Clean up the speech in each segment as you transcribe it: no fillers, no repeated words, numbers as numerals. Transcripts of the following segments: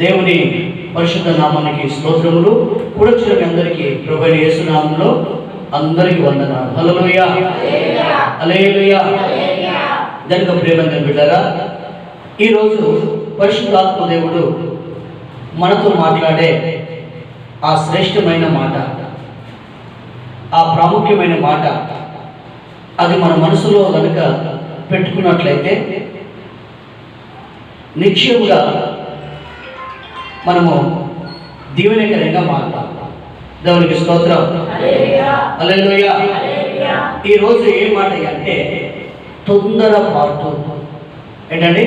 దేవుని పరిశుద్ధ నామానికి స్తోత్రములు. కూడొచ్చిన మీ అందరికీ ప్రభువైన యేసు నామములో అందరికీ వందనాలు. హల్లెలూయా, హల్లెలూయా. దైవ ప్రేమని బిడ్డలారా, ఈరోజు పరిశుద్ధాత్మ దేవుడు మనతో మాట్లాడే ఆ శ్రేష్టమైన మాట, ఆ ప్రాముఖ్యమైన మాట, అది మన మనసులో కనుక పెట్టుకున్నట్లయితే నిశ్చయముగా మనము దీవెనకరంగా మారుతాం. దేవునికి స్తోత్రం, హల్లెలూయా. ఈరోజు ఏ మాట అంటే తొందరపాటు. ఏంటండి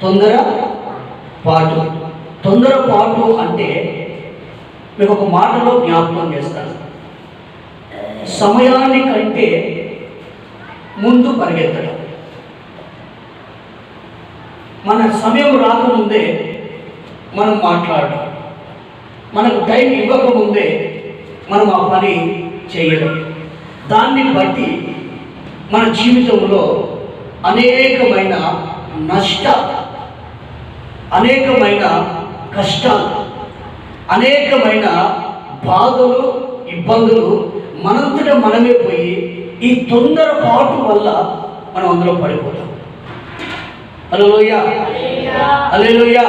తొందరపాటు? తొందరపాటు అంటే మీకు ఒక మాటలో జ్ఞాపకం చేస్తాను. సమయాన్ని కంటే ముందు పరిగెత్తడం. మన సమయం రాకముందే మనం మాట్లాడడం, మనకు టైం ఇవ్వకముందే మనం ఆ పని చేయడం. దాన్ని బట్టి మన జీవితంలో అనేకమైన నష్టాలు, అనేకమైన కష్టాలు, అనేకమైన బాధలు, ఇబ్బందులు మనంతటా మనమే పోయి ఈ తొందరపాటు వల్ల మనం అందులో పడిపోతాం. హల్లెలూయా, హల్లెలూయా,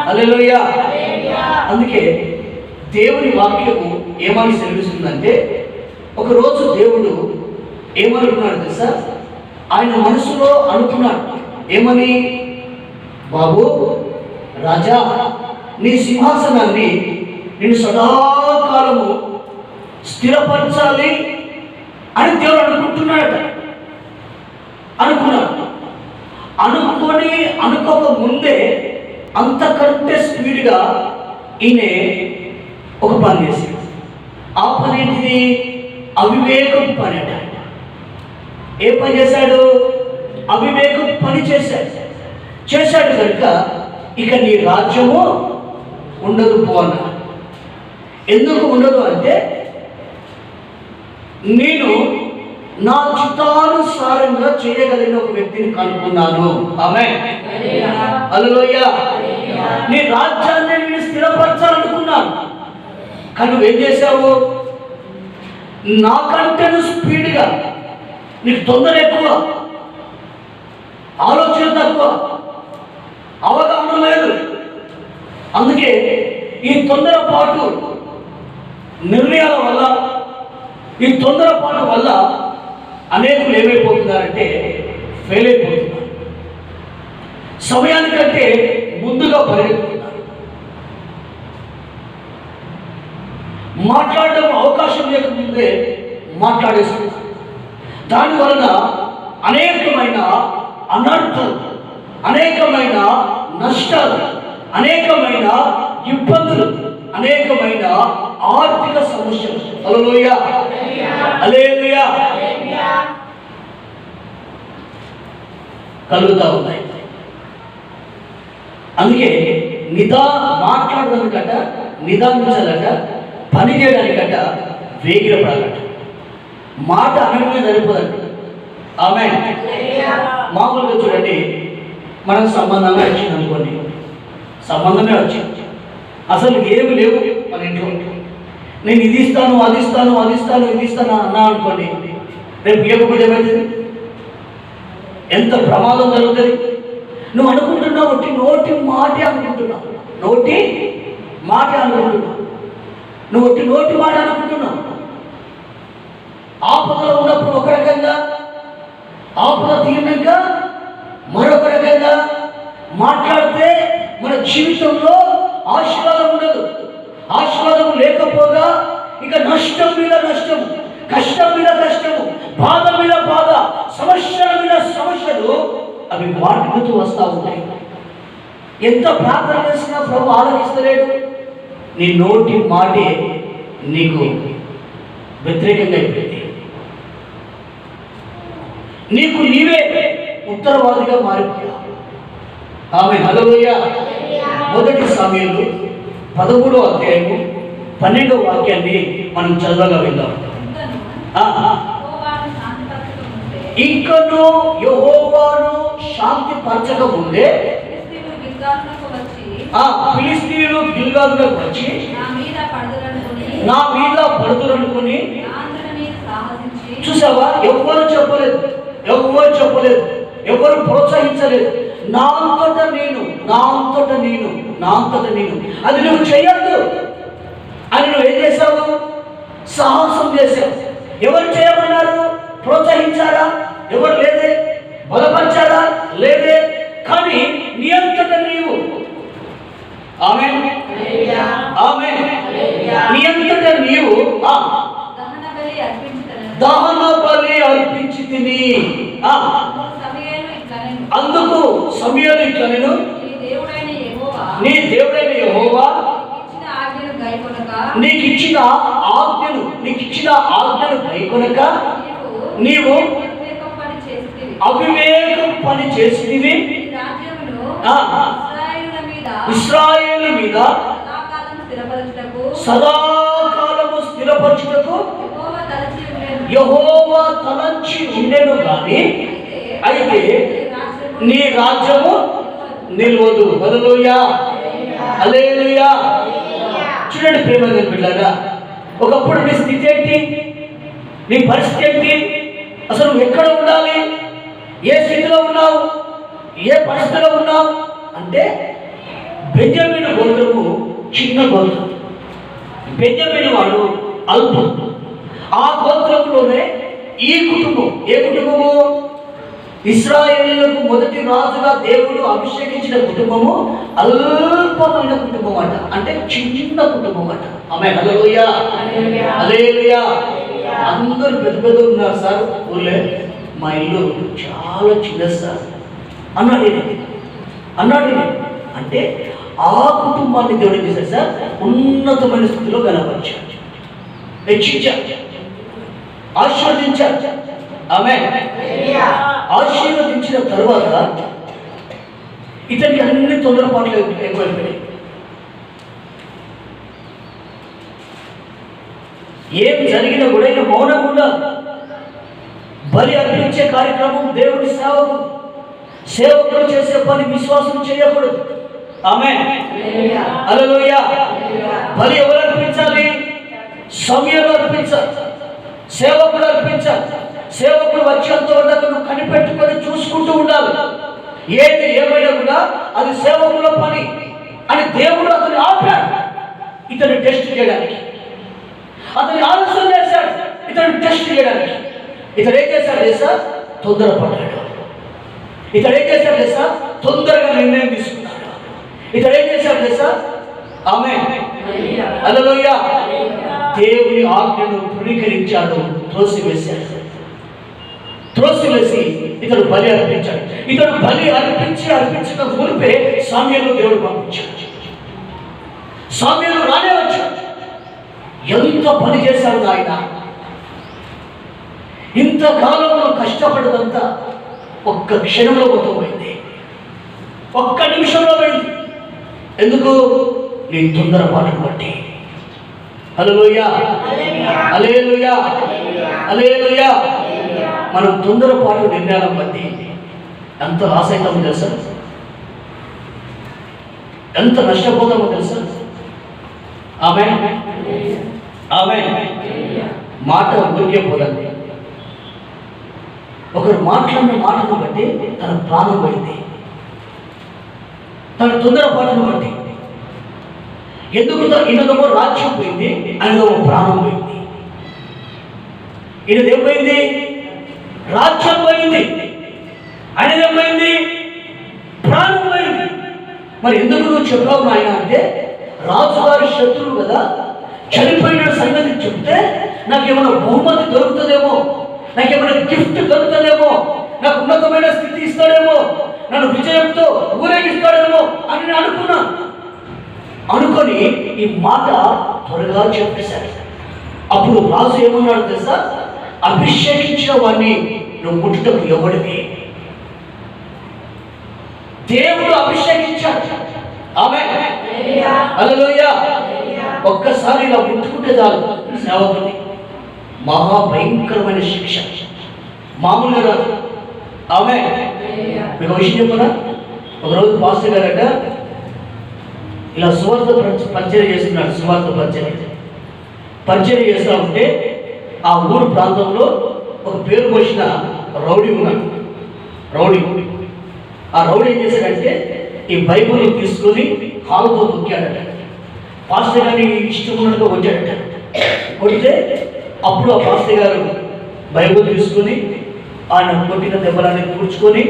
హల్లెలూయా. అందుకే దేవుని వాక్యము ఏమని సెలవిస్తుందంటే, ఒకరోజు దేవుడు ఏమనుకున్నాడు తెలుసా? ఆయన మనసులో అనుకున్నాడు. ఏమని? బాబు రాజా, నీ సింహాసనాన్ని నేను సదాకాలము స్థిరపరచాలి అని దేవుడు అనుకుంటున్నాడట. అనుకున్నాడు. అనుకొని అనుకోక ముందే అంతకంటే స్పీడ్గా ఈయన ఒక పని చేశాడు. ఆ పని ఏంటిది? అవివేకం పని అట. ఏ పని చేశాడు? అవివేకం పని చేశాడు కనుక ఇక నీ రాజ్యము ఉండదు పో అన్నాడు. ఎందుకు ఉండదు అంటే, నేను నా చిత్తానుసారంగా చేయగలిగిన ఒక వ్యక్తిని కనుక్కున్నాను. ఆమేన్, హల్లెలూయా. నీ రాజ్యాన్ని నేను స్థిరపరచాలనుకున్నాను, కానీ నువ్వేం చేశావు? నాకంటే స్పీడ్గా, నీకు తొందర ఎక్కువ, ఆలోచన తక్కువ, అవగాహన లేదు. అందుకే ఈ తొందరపాటు నిర్ణయాల వల్ల, ఈ తొందరపాటు వల్ల అనేకులు ఏమైపోతున్నారంటే ఫెయిల్ అయిపోతున్నారు. సమయానికంటే ముందుగా పరిగెత్తుతున్నారు. మాట్లాడడం అవకాశం లేకముందే మాట్లాడేస్తున్నారు. దానివలన అనేకమైన అనర్థాలు, అనేకమైన నష్టాలు, అనేకమైన ఇబ్బందులు, అనేకమైన ఆర్థిక సమస్యలు హల్లెలూయా, హల్లెలూయా కలుగుతూ ఉన్నాయి. అందుకే మాట్లాడడానికట, నిదానించాలట, పని చేయడానికట వేగిరపడాలట. మాట అనడమే సరిపోదంట. ఆమేన్. మామూలుగా చూడండి, మనకు సంబంధంగా వచ్చింది అనుకోండి, సంబంధమే వచ్చింది, అసలు ఏమి లేవు మన ఇంట్లో. నేను ఇది ఇస్తాను, అది ఇస్తాను, అది ఇస్తాను, ఇది ఇస్తాను అన్నా అనుకోండి, రేపు ఇవ్వకపోతే ఏమవుతుంది? ఎంత ప్రమాదం జరుగుతుంది? నువ్వు అనుకుంటున్నావు నోటి మాట అనుకుంటున్నావు, నోటి మాట అనుకుంటున్నావు, నువ్వు నోటి మాట అనుకుంటున్నావు. ఆపదలో ఉన్నప్పుడు ఒక రకంగా, ఆపద తీరినాక మరొక రకంగా మాట్లాడితే మన జీవితంలో ఆశీర్వాదం ఉండదు. ఆశీర్వాదం లేకపోగా ఇక నష్టం మీద నష్టము, కష్టం మీద కష్టము, బాధ మీద బాధ, సమస్యల మీద సమస్యలు అవి వాటితో వస్తూ ఉంటాయి. ఎంత ప్రార్థన చేసినా ప్రభు ఆలోచిస్తలేడు. నీ నోటి మాటే నీకు వ్యతిరేకంగా అయిపోయింది. నీకు నీవే ఉత్తరవాదిగా మారిపోయావు. ఆమేన్, హల్లెలూయా. మొదటి సమూయేలు 13వ అధ్యాయము 12వ వాక్యాన్ని మనం చదవగా విందాం. ఇంకను యెహోవాను శాంతి పరచక ముందే ఫిలిష్తీయులు గిల్గాలులోకి వచ్చి నా మీద పడుతురనుకుని చూసావా, ఎవరు చెప్పలేదు, ఎవరు ప్రోత్సహించలేదు. నా అంతటా నేను అది నువ్వు చేయొద్దు అని నువ్వు ఏం చేశావు? సాహసం చేశావు. ఎవరు చేయమన్నారు? ప్రోత్సహించారా? ఎవరు లేదే. బలపరిచారా? లేదే. కానీ నీ అంతటా నీవు ఆమేన్ నీ అంతటా నీవు దహన బలి అర్పించి తిని. అందుకు సమూయేలు ఇట్లా నేను నీ దేవుడైన యెహోవా నీకు ఇచ్చిన ఆజ్ఞను గైకొనక నీవు అవివేకం పని చేసినవి ఇశ్రాయేలు మీద సదాకాలము స్థిరపరచుటకు యెహోవా తలంచి ఉండెను గాని అయితే నీ రాజ్యము నిలవదు. హల్లెలూయా, హల్లెలూయా. చూడండి ప్రేమగా బిడ్డలారా, ఒకప్పుడు నీ స్థితి ఏంటి? నీ పరిస్థితి ఏంటి? అసలు నువ్వు ఎక్కడ ఉండాలి? ఏ స్థితిలో ఉన్నావు? ఏ పరిస్థితిలో ఉన్నావు అంటే బెంజమిను గోత్రము చిన్న గోత్రం. బెంజమిను వాడు అల్పం. ఆ గోత్రంలోనే ఈ కుటుంబం. ఏ కుటుంబము? ఇశ్రాయేలీయులకు మొదటి రాజుగా దేవుడు అభిషేకించిన కుటుంబము అల్పమైన కుటుంబం అట. అంటే చిన్న కుటుంబం అట. ఆమేన్, హల్లెలూయా, హల్లెలూయా. అందరూ పెద్ద ఉన్నారు సార్ ఊళ్ళో. మా ఇల్లు చాలా చిన్నది సార్ అన్నాడు. అంటే ఆ కుటుంబాన్ని దేవుడు చేశాడు సార్, ఉన్నతమైన స్థితిలో కనపరిచాడు, హెచ్చించాడు, ఆశీర్వదించాడు. ఆమేన్. ఆశీర్వదించిన తరువాత ఇతనికి అన్ని తొందరపాట్లు ఎక్కువైపోయాయి. ఏం జరిగినా కూడా ఈయన మౌనంగా బలి అర్పించే కార్యక్రమం దేవుడి సేవకులు చేసే పని విశ్వాసం చేయకూడదు. ఆమేన్, హల్లెలూయా. బలి ఎవరు అర్పించాలి? సమూయేలు అర్పించాలి, సేవకులు అర్పించాలి. సేవకులు వచ్చేంత వరకు నువ్వు కనిపెట్టుకొని చూసుకుంటూ ఉండాలి. ఏది ఏమైనా కూడా అది సేవకుల పని అని దేవుడు అతన్ని ఆపాడు. ఇతను టెస్ట్ చేయడానికి అతన్ని ఆలోచన చేశాడు. ఇతను టెస్ట్ చేయడానికి ఇతడు ఏం చేశాడు తెలుసా? తొందరపడ్డాడు. ఇతడు ఏం చేశాడు తెలుసా? తొందరగా నిర్ణయం తీసుకున్నాడు. ఇతడు ఏం చేశాడు తెలుసా? ఆమేన్, హల్లెలూయా. దేవుని ఆజ్ఞను తృణీకరించాడు, త్రోసివేసి ఇతడు బలి అర్పించాడు. ఇతడు బలి అర్పించిన మునిపే సమూయేలు దేవుడు పంపించాడు. సమూయేలు రానే వచ్చాడు. ఎంత పని చేశాడు ఆయన! ఇంతకాలంలో కష్టపడదంతా ఒక్క క్షణంలో మొత్తం పోయింది, ఒక్క నిమిషంలో పోయింది. ఎందుకు? నీ తొందరపాటును బట్టి. హల్లెలూయా, హల్లెలూయా, హల్లెలూయా. మనం తొందరపాటు నిర్ణయాలను బట్టి ఎంత లాస్ అవుతామో తెలుసా? ఎంత నష్టపోతామో తెలుసా? ఆమేన్, ఆమేన్. మాట ఊరికే పోదండి. ఒకరు మాట్లాడిన మాటను బట్టి తన ప్రాణం పోయింది, తన తొందరపాటును బట్టి. ఎందుకు? ఈయనదేమో రాజ్యం పోయింది, ఆయనదేమో ప్రాణం పోయింది. ఈయనదేం పోయింది? రాజ్యం పోయింది. ఆయనదేం పోయింది? ప్రాణం పోయింది. మరి ఎందుకు నువ్వు చెప్పావు నాయన అంటే, రాజుగారి శత్రువు కదా, చనిపోయిన సంగతి చెప్తే నాకేమైనా బహుమతి దొరుకుతుందేమో, నాకేమైనా గిఫ్ట్ దొరుకుతుందేమో, నాకు ఉన్నతమైన స్థితి ఇస్తాడేమో, నన్ను విజయంతో ఊరేగిస్తాడేమో అని నేను అనుకొని ఈ మాట త్వరగా చెప్పేశాడు. అప్పుడు రాజు ఏమన్నాడు తెలుసా? అభిషేకించిన వాడిని నువ్వు ముట్టుటకు ఎవడివి? దేవుడు అభిషేకించాడు. ఆమేన్, హల్లెలూయా. ఒక్కసారి ఇలా ముట్టుకుంటే చాలు సేవకుని మహాభయంకరమైన శిక్ష, మామూలుగా రాదు. ఆమేన్. మీకు విషయం చెప్పనా? ఒకరోజు పాస్టర్ గారట ఇలా సువార్త పరిచయం చేస్తున్నాడు. సువార్త పరిచయం చేస్తూ ఉంటే ఆ ఊరు ప్రాంతంలో ఒక పేరు పోసిన రౌడీ ఉన్నాడు. ఆ రౌడీ ఏం చేశాడంటే ఈ బైబుల్ తీసుకొని కాలుతో తొక్కాడట. పాస్టర్ గారిని ఇష్టం ఉన్నట్టుగా వచ్చాడట. కొడితే అప్పుడు ఆ పాస్టర్ గారు బైబుల్ తీసుకొని ఆయన కొట్టిన దెబ్బలన్నీ కూర్చుకొని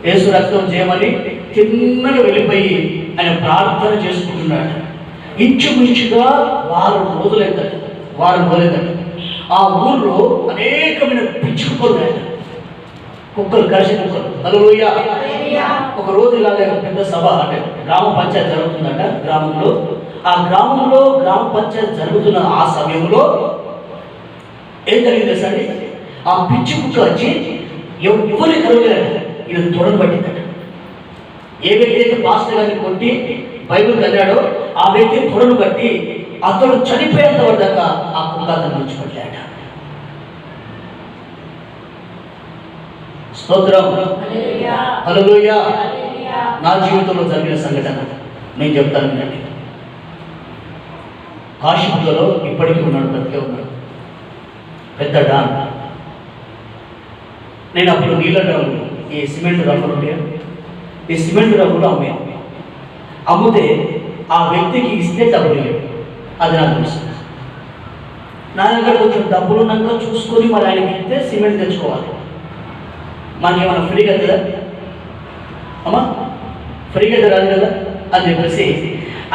యేసు రక్తం చేయమని తిన్నగా వెళ్ళిపోయి ఆయన ప్రార్థన చేసుకుంటున్నాడు. ఇంచుమించుగా వారం రోజులైందట. ఆ ఊర్లో అనేకమైన పిచ్చి కుక్కలు కరిసిన కుక్కలు. హల్లెలూయా. ఒక రోజు ఇలాగ పెద్ద సభ అంటే గ్రామ పంచాయతీ జరుగుతుందట గ్రామంలో. ఆ గ్రామంలో గ్రామ పంచాయతీ జరుగుతున్న ఆ సమయంలో ఏం జరిగింది సరే, ఆ పిచ్చి కుక్క వచ్చి ఎవరి కలవలేదట. ఇది తొడను పట్టిందట. ఏ వ్యక్తి అయితే పాస్టర్ గారిని కొట్టి బైబిల్ చదివాడో ఆ వ్యక్తి తొడను బట్టి అతడు చనిపోయేంత వరదాకా ఆ కుక్క అతను విడిచిపెట్టాట. స్తోత్రం. హల్లెలూయా. నా జీవితంలో జరిగిన సంఘటన నేను చెప్తాను వినండి. కాశీపులో ఇప్పటికీ ఉన్నాడు, బ్రతికే ఉన్నాడు, పెద్ద డాన్. నేను అప్పుడు నీళ్ళ డ్రమ్ములు, ఈ సిమెంట్ డ్రమ్ములు ఉంటాయి, ఈ సిమెంట్ డ్రమ్ములు అమ్మితే ఆ వ్యక్తికి ఇస్తే డబ్బులు లేవు. అది నాకు తెలుసు. నా దగ్గర కొంచెం డబ్బులు ఉన్నాక చూసుకొని మరి ఆయనకి ఇస్తే సిమెంట్ తెచ్చుకోవాలి. మనకేమన్నా ఫ్రీగా కదా అమ్మా, ఫ్రీగా రాదు కదా అని చెప్పేసి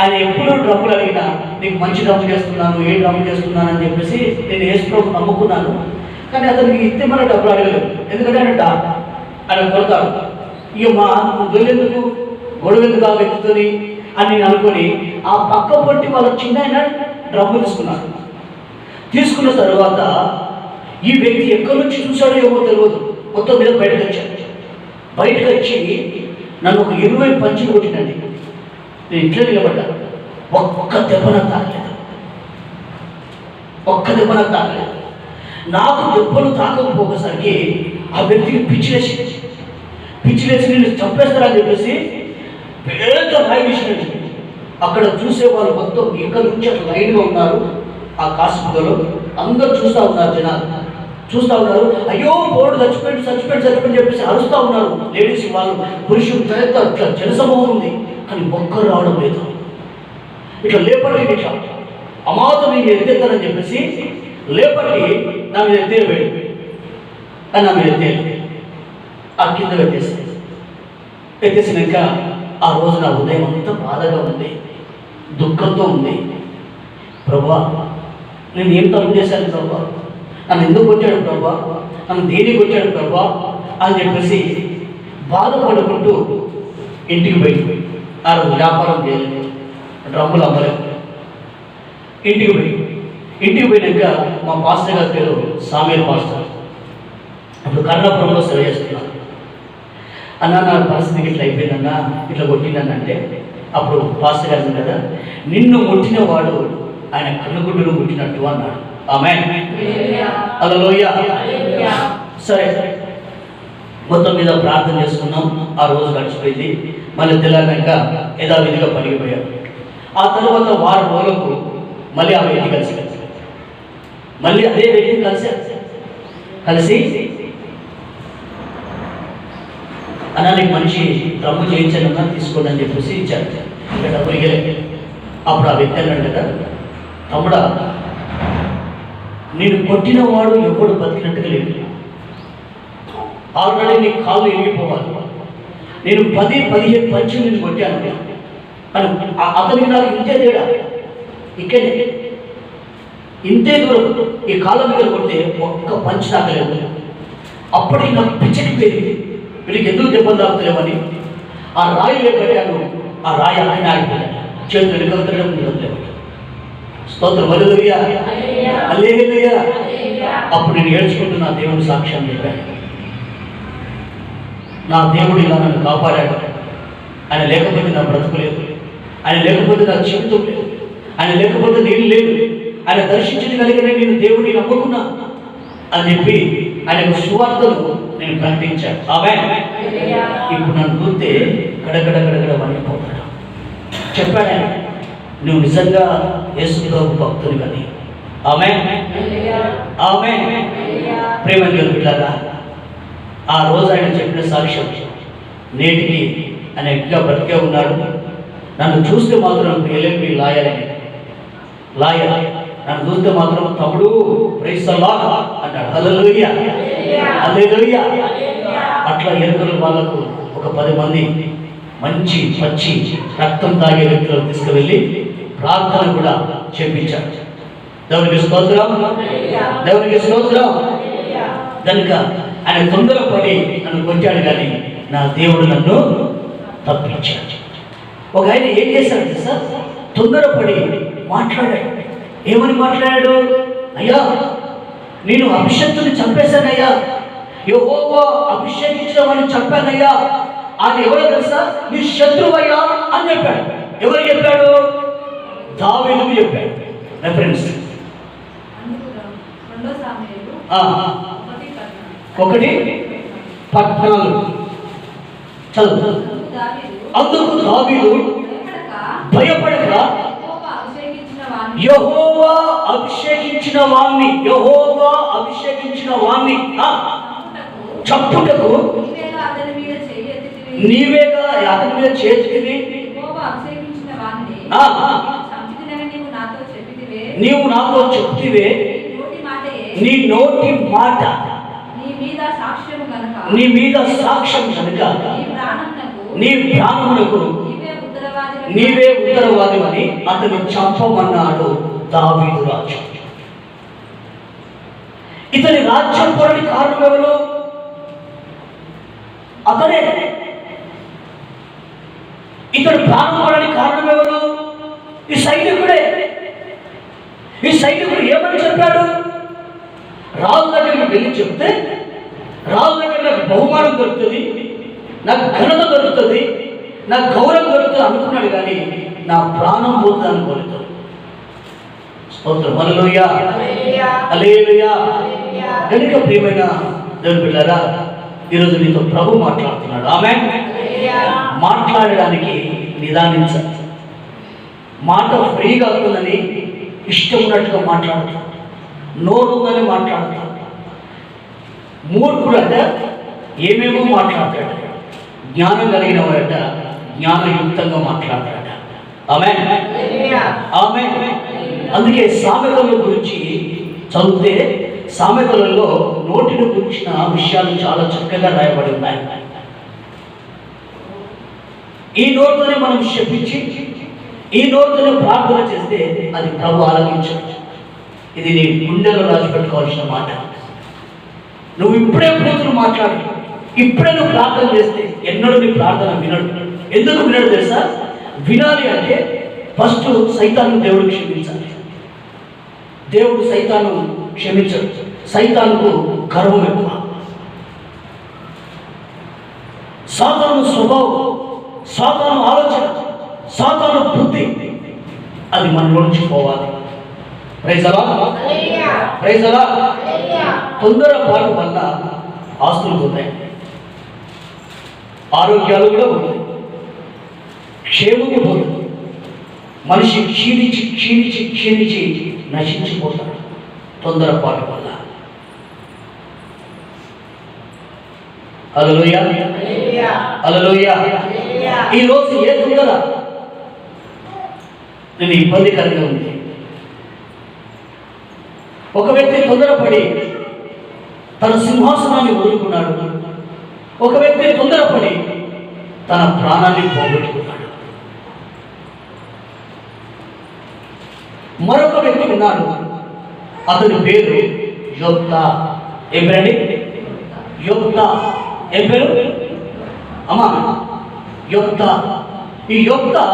ఆయన ఎప్పుడు డబ్బులు అడిగినా నీకు మంచి డబ్బు చేస్తున్నాను, ఏ డబ్బు చేస్తున్నాను అని చెప్పేసి నేను యేసు ప్రభువుని నమ్ముకున్నాను. కానీ అతనికి ఇస్తే మన డబ్బులు అడగలేదు. ఎందుకంటే ఆయన కొడతాడు. ఇక మా దొరికేందుకు గొడవ ఎందుకు ఆ వ్యక్తితోని అని నేను అనుకొని ఆ పక్క పొట్టి వాళ్ళ చిన్న ఆయన డబ్బు తీసుకున్న తర్వాత ఈ వ్యక్తి ఎక్కడి నుంచి చూశాడో ఏమో తెలియదు, మొత్తం మీద బయటకు వచ్చి నన్ను ఒక 20 పంచులు కొట్టినండి. నేను ఇట్లా నిలబడ్డా. ఒక్క దెబ్బ నాకు తాకలేదు. నాకు దెబ్బలు తాకకపోయేసరికి ఆ వ్యక్తికి పిచ్చిలేసి నేను చంపేస్తారని చెప్పేసి పెద్ద రాయి విషయం. అక్కడ చూసే వాళ్ళు మొత్తం ఇక్కడ నుంచి అట్లా లైన్గా ఉన్నారు. ఆ కాశీపులో అందరూ చూస్తూ ఉన్నారు, జనాలు చూస్తూ ఉన్నారు. అయ్యో పోడు చచ్చిపోయి చెప్పేసి అరుస్తూ ఉన్నారు. లేడీస్ వాళ్ళు, పురుషులు, ఇట్లా జనసమూహం ఉంది. కానీ ఒక్కరు రావడం లేదు. ఇట్లా లేపట్టి ఇట్లా అమాతం నేను ఎత్తేస్తానని చెప్పేసి లేపట్టి నా మీద ఎత్తేవేడు అని నా మీద ఆ కింద ఎత్తేసినాక ఆ రోజు నా ఉదయం అంతా బాధగా ఉంది, దుఃఖంతో ఉంది. ప్రభా, నేను ఏం తప్పు చేశాను ప్రభా? నన్ను ఎందుకు కొట్టాడు ప్రభా? నన్ను దేనికి కొట్టాడు ప్రభా అని చెప్పేసి బాధపడుకుంటూ ఇంటికి పోయి ఆ రోజు వ్యాపారం చేయలేదు, డ్రమ్ములు అమ్మలేదు. ఇంటికి పోయినాక మా పాస్టర్ గారి పేరు సామీర్ పాస్టర్. అప్పుడు కర్ణాపురంలో సేవ చేస్తున్నాను. అన్న నా పరిస్థితికి ఇట్లా అయిపోయిందన్నా, ఇట్లా కొట్టిందనంటే అప్పుడు పాస్టర్ గారు కదా, నిన్ను ముట్టిన వాడు ఆయన కన్నుగుడ్డును ముట్టినట్టు అన్నాడు. ఆమేన్. హల్లెలూయా. సరే, మొత్తం మీద ప్రార్థన చేసుకున్నాం. ఆ రోజు గడిచిపోయింది. మళ్ళీ తెల్లారినాక యథావిధిగా పనికిపోయారు. ఆ తర్వాత వారం రోజులకు మళ్ళీ ఆ వ్యక్తి మళ్ళీ అదే వ్యక్తి కలిసి అనానికి మనిషి డ్రమ్ము చేయించాలన్నా తీసుకోండి అని చెప్పేసి ఇచ్చారు. ఇంకా డబ్బులు ఇవ్వలేదు. అప్పుడు ఆ వ్యక్తి అన్నాడు కదా, తమ్ముడా, నేను కొట్టిన వాడు ఎప్పుడు బతికినట్టుగా లేదు. ఆల్రెడీ నీ కాళ్ళు ఎరిగిపోవాలి. నేను 10-15 పంచులు నేను కొట్టాను అని అతనికి నాకు ఇంతే తేడా. ఇక్కడే ఇంతే దూరం ఈ కాళ్ళ మీద కొడితే ఒక్క పంచి తాకలేదు. అప్పటికి నాకు పిచ్చకి పెరిగింది, వీళ్ళకి ఎందుకు దెబ్బలు తాకుతలేమని ఆ రాయి కట్టాను. ఆ రాయి ఆయన ఆగిపోయాడు, చేతులు వెనుకలేవు. స్తోత్రం. హల్లెలూయా. హల్లెలూయా. అప్పుడు నేను ఏడ్చుకుంటున్నా, దేవుని సాక్ష్యం చెప్పాను. నా దేవుడు ఇలా నన్ను కాపాడాడు. ఆయన లేకపోతే నా బ్రతుకు లేదు, ఆయన లేకపోతే నా జీవితం లేదు, ఆయన లేకపోతే నేను లేదు, ఆయన దర్శించగలిగిన నేను దేవుడిని నమ్ముకున్నా అని చెప్పి ఆయన సువార్తను నేను ప్రకటించాను. ఆమేన్. ఇప్పుడు నన్ను చూస్తే గడగడ వణికిపోతాడు. చెప్పాడు ఆయన, నువ్వు నిజంగా యేసు ప్రభు భక్తుని కానీ. ఆమేన్ ఆమేన్. ప్రేమగా బిడ్డలారా, ఆ రోజు ఆయన చెప్పిన సాక్ష్యం నేటికి ఆయన ఇంకా బ్రతికే ఉన్నాడు. నన్ను చూస్తే మాత్రం ఎల్ఎల్బి లాయర్ నన్ను చూస్తే మాత్రం తమ్ముడు ప్రైజ్ ది లార్డ్ అంటాడు. హల్లెలూయా హల్లెలూయా. అట్లా ఎరుకల వాళ్ళకు ఒక 10 మంది మంచి పచ్చి రక్తం తాగే వ్యక్తులను తీసుకువెళ్ళి ప్రార్థన కూడా చేపించాడు. దేవునికి స్తోత్రం, దేవునికి స్తోత్రం. కనుక ఆయన తొందరపడి నన్ను కొట్టాడు కానీ నా దేవుడు నన్ను తప్పించాడు. ఒక ఆయన ఏం చేశాడు తెలుసా? తొందరపడి మాట్లాడాడు. ఏమని మాట్లాడాడు? అయ్యా, నేను అభిషక్తుని చంపేశానయ్యా, యెహోవా అభిషేకించమని చెప్పానయ్యా. ఆయన ఎవరో తెలుసా? నీ శత్రువయ్యా అని చెప్పాడు. ఎవరు చెప్పాడు? దావీదుకు చెప్పాడు. ఫ్రెండ్స్, 1:14 చదువు. అందుకు దావీదు భయపడక యెహోవా అభిషేకించిన వాణ్ణి చంపుటకు నీవేగా అతని మీద చేతివి. నీవు నాతో చెప్తివే, నీ నోటి మాట నీ మీద సాక్ష్యం కనుక నీ ప్రాణమునకు నీవే ఉత్తరవాదివని అతను చంపమన్నాడు దావీదు రాజు. ఇతని రాజ్యం పోరని కారణం ఎవరు? అతనే. ఇతడు ప్రాణం పోరని కారణం ఎవరు? ఈ సైనికుడే. ఈ సైనికుడు ఏమని చెప్పాడు? రాజు దగ్గరికి వెళ్ళి చెప్తే రాజు దగ్గర నాకు బహుమానం దొరుకుతుంది, నాకు ఘనత దొరుకుతుంది, నాకు గౌరవం దొరుకుతుంది అనుకున్నాడు కానీ నా ప్రాణం పోతుంది అనుకోలేదు. స్తోత్రం. హల్లెలూయా హల్లెలూయా. కనుక ప్రియమైన దేవుని బిడ్డలారా, ఈరోజు నీతో ప్రభు మాట్లాడుతున్నాడు. ఆమేన్. మాట్లాడడానికి నిదానించాలి. మాట ఫ్రీగా అవుతుందని ఇష్టం ఉన్నట్టుగా మాట్లాడతాడు, నోరు ఉందని మాట్లాడతాడు. మూర్ఖుడు అంటే ఏమేమో మాట్లాడతాడు, జ్ఞానం కలిగిన వాడట జ్ఞానయుక్తంగా మాట్లాడతాడ. ఆమేన్ ఆమేన్. అందుకే సామెతల గురించి చదివితే సామెతలలో నోటిని గురించిన విషయాలు చాలా చక్కగా రాయబడి ఉన్నాయి. ఈ నోటిని మనం శపించి ఈ నోటిని ప్రార్థన చేస్తే అది ప్రభు ఆలకించవచ్చు. ఇది నీ గుండెలో రాసిపెట్టుకోవాల్సిన మాట. నువ్వు ఇప్పుడే కూతురు మాట్లాడు, ఇప్పుడే నువ్వు ప్రార్థన చేస్తే ఎన్నడూ నీ ప్రార్థన వినడు. ఎందుకు వినడు తెలుసా? వినాలి అంటే ఫస్ట్ సైతాను దేవుడు క్షమించాలి. దేవుడు సైతాను క్షమించడు. సైతానుకు గర్వం ఎక్కువ. సాతాను స్వభావం, సాతాను ఆలోచన, సాతాను బుద్ధి అది మనలో నుంచి పోవాలి. ప్రైజ్ అలాడ్, ప్రైజ్ అలాడ్. తొందరపాటు వల్ల ఆస్తులు పోతాయి, ఆరోగ్యాలు కూడా పోతాయి, క్షేమము పోతుంది. మనిషి క్షీణించి క్షీణించి క్షీణించి నశించిపోతాడు తొందరపాటు వల్ల. హల్లెలూయా హల్లెలూయా. ఈరోజు ఏ తొందర నేను ఇబ్బందికరంగా ఉంది. ఒక వ్యక్తి తొందరపడి తన సింహాసనాన్ని వదులుకున్నాడు. ఒక వ్యక్తి తొందరపడి తన ప్రాణాన్ని పోగొట్టుకున్నాడు. మరొక వ్యక్తి ఉన్నాడు, అతని పేరు యోప్తా. ఏం పేరండి? యోప్తా. ఏం పేరు అమ్మా? యోప్తా. ఈ యోప్తా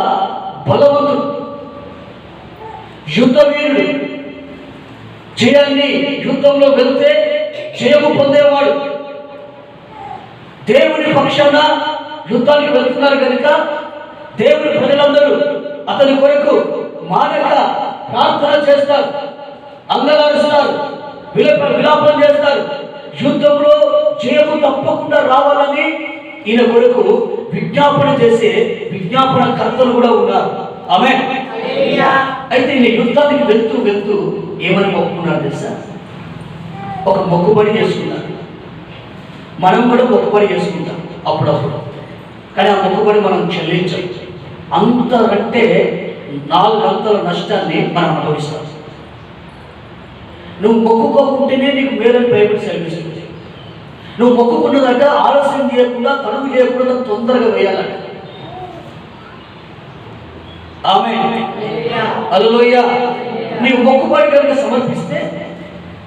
బలవంతుడు, యుద్ధ వీరుడు. జయాన్ని యుద్ధంలో వెళ్తే జయము పొందేవాడు. దేవుని పక్షాన యుద్ధానికి వెళ్తున్నారు కనుక దేవుని ప్రజలందరూ అతని కొరకు మానక ప్రార్థన చేస్తారు, అంగలారుస్తారు, విలాపం చేస్తారు. యుద్ధంలో జయము తప్పకుండా రావాలని ఈయన కొరకు విజ్ఞాపన చేసే విజ్ఞాపన కర్తలు కూడా ఉన్నారు. ఆమేన్ అయితే ఈయన యుద్ధానికి వెళ్తూ వెళ్తూ ఏమని మొక్కుకున్నాడు తెలుసా? ఒక మొక్కుబడి చేసుకున్నాడు. మనం కూడా మొక్కుబడి చేసుకుంటాం అప్పుడప్పుడు, కానీ ఆ మొక్కుబడి మనం చెల్లించాం. అంతకంటే 4 అంతల నష్టాన్ని మనం అనుభవిస్తాం. నువ్వు మొక్కుకోకుంటేనే నీకు మేలని బైబిల్ సెలవిస్తుంది. నువ్వు మొక్కుకున్నదంట ఆలస్యం చేయకుండా, తడుగు చేయకుండా తొందరగా వేయాలంట. ఆమేన్. హల్లెలూయా. నీవు మొక్కుబడి కనుక సమర్పిస్తే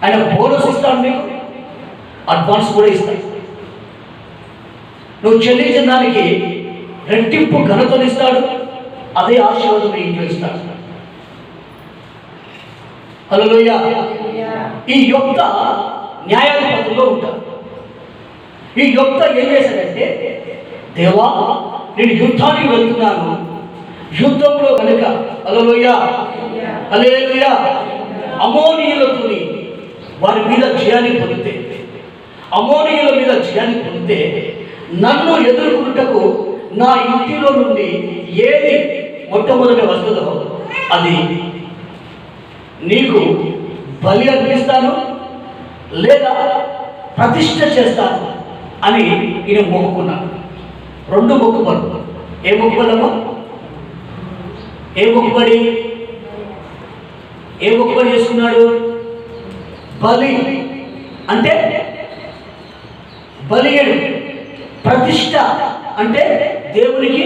ఆయన బోనస్ ఇస్తాడు, నీకు అడ్వాన్స్ కూడా ఇస్తాడు. నువ్వు చెల్లించిన దానికి రెట్టింపు ఘనతను ఇస్తాడు. అదే ఆశీర్వాదం ఇంట్లో ఇస్తాడు. హల్లెలూయా. ఈ యొక్క న్యాయాధిపతుల్లో ఉంటాడు. ఈ యొక్క ఏం చేశాడంటే, దేవా నేను యుద్ధానికి వెళ్తున్నాను, యుద్ధంలో కనుక హల్లెలూయా హల్లెలూయా అమోనీయులతోని వారి మీద జయాన్ని పొందితే, అమోనీయుల మీద జయాన్ని పొందితే నన్ను ఎదుర్కొనుటకు నా ఇంటిలో నుండి ఏది మొట్టమొదటి వస్తుందో అది నీకు బలి అర్పిస్తాను లేదా ప్రతిష్ఠ చేస్తాను అని ఈయన మొక్కుకున్నాను. 2 మొక్కుబడులు. ఏ మొక్కుబడమ్మా? ఏ మొక్కుబడి చేసుకున్నాడు? బలి అంటే బలియడు, ప్రతిష్ఠ అంటే దేవునికి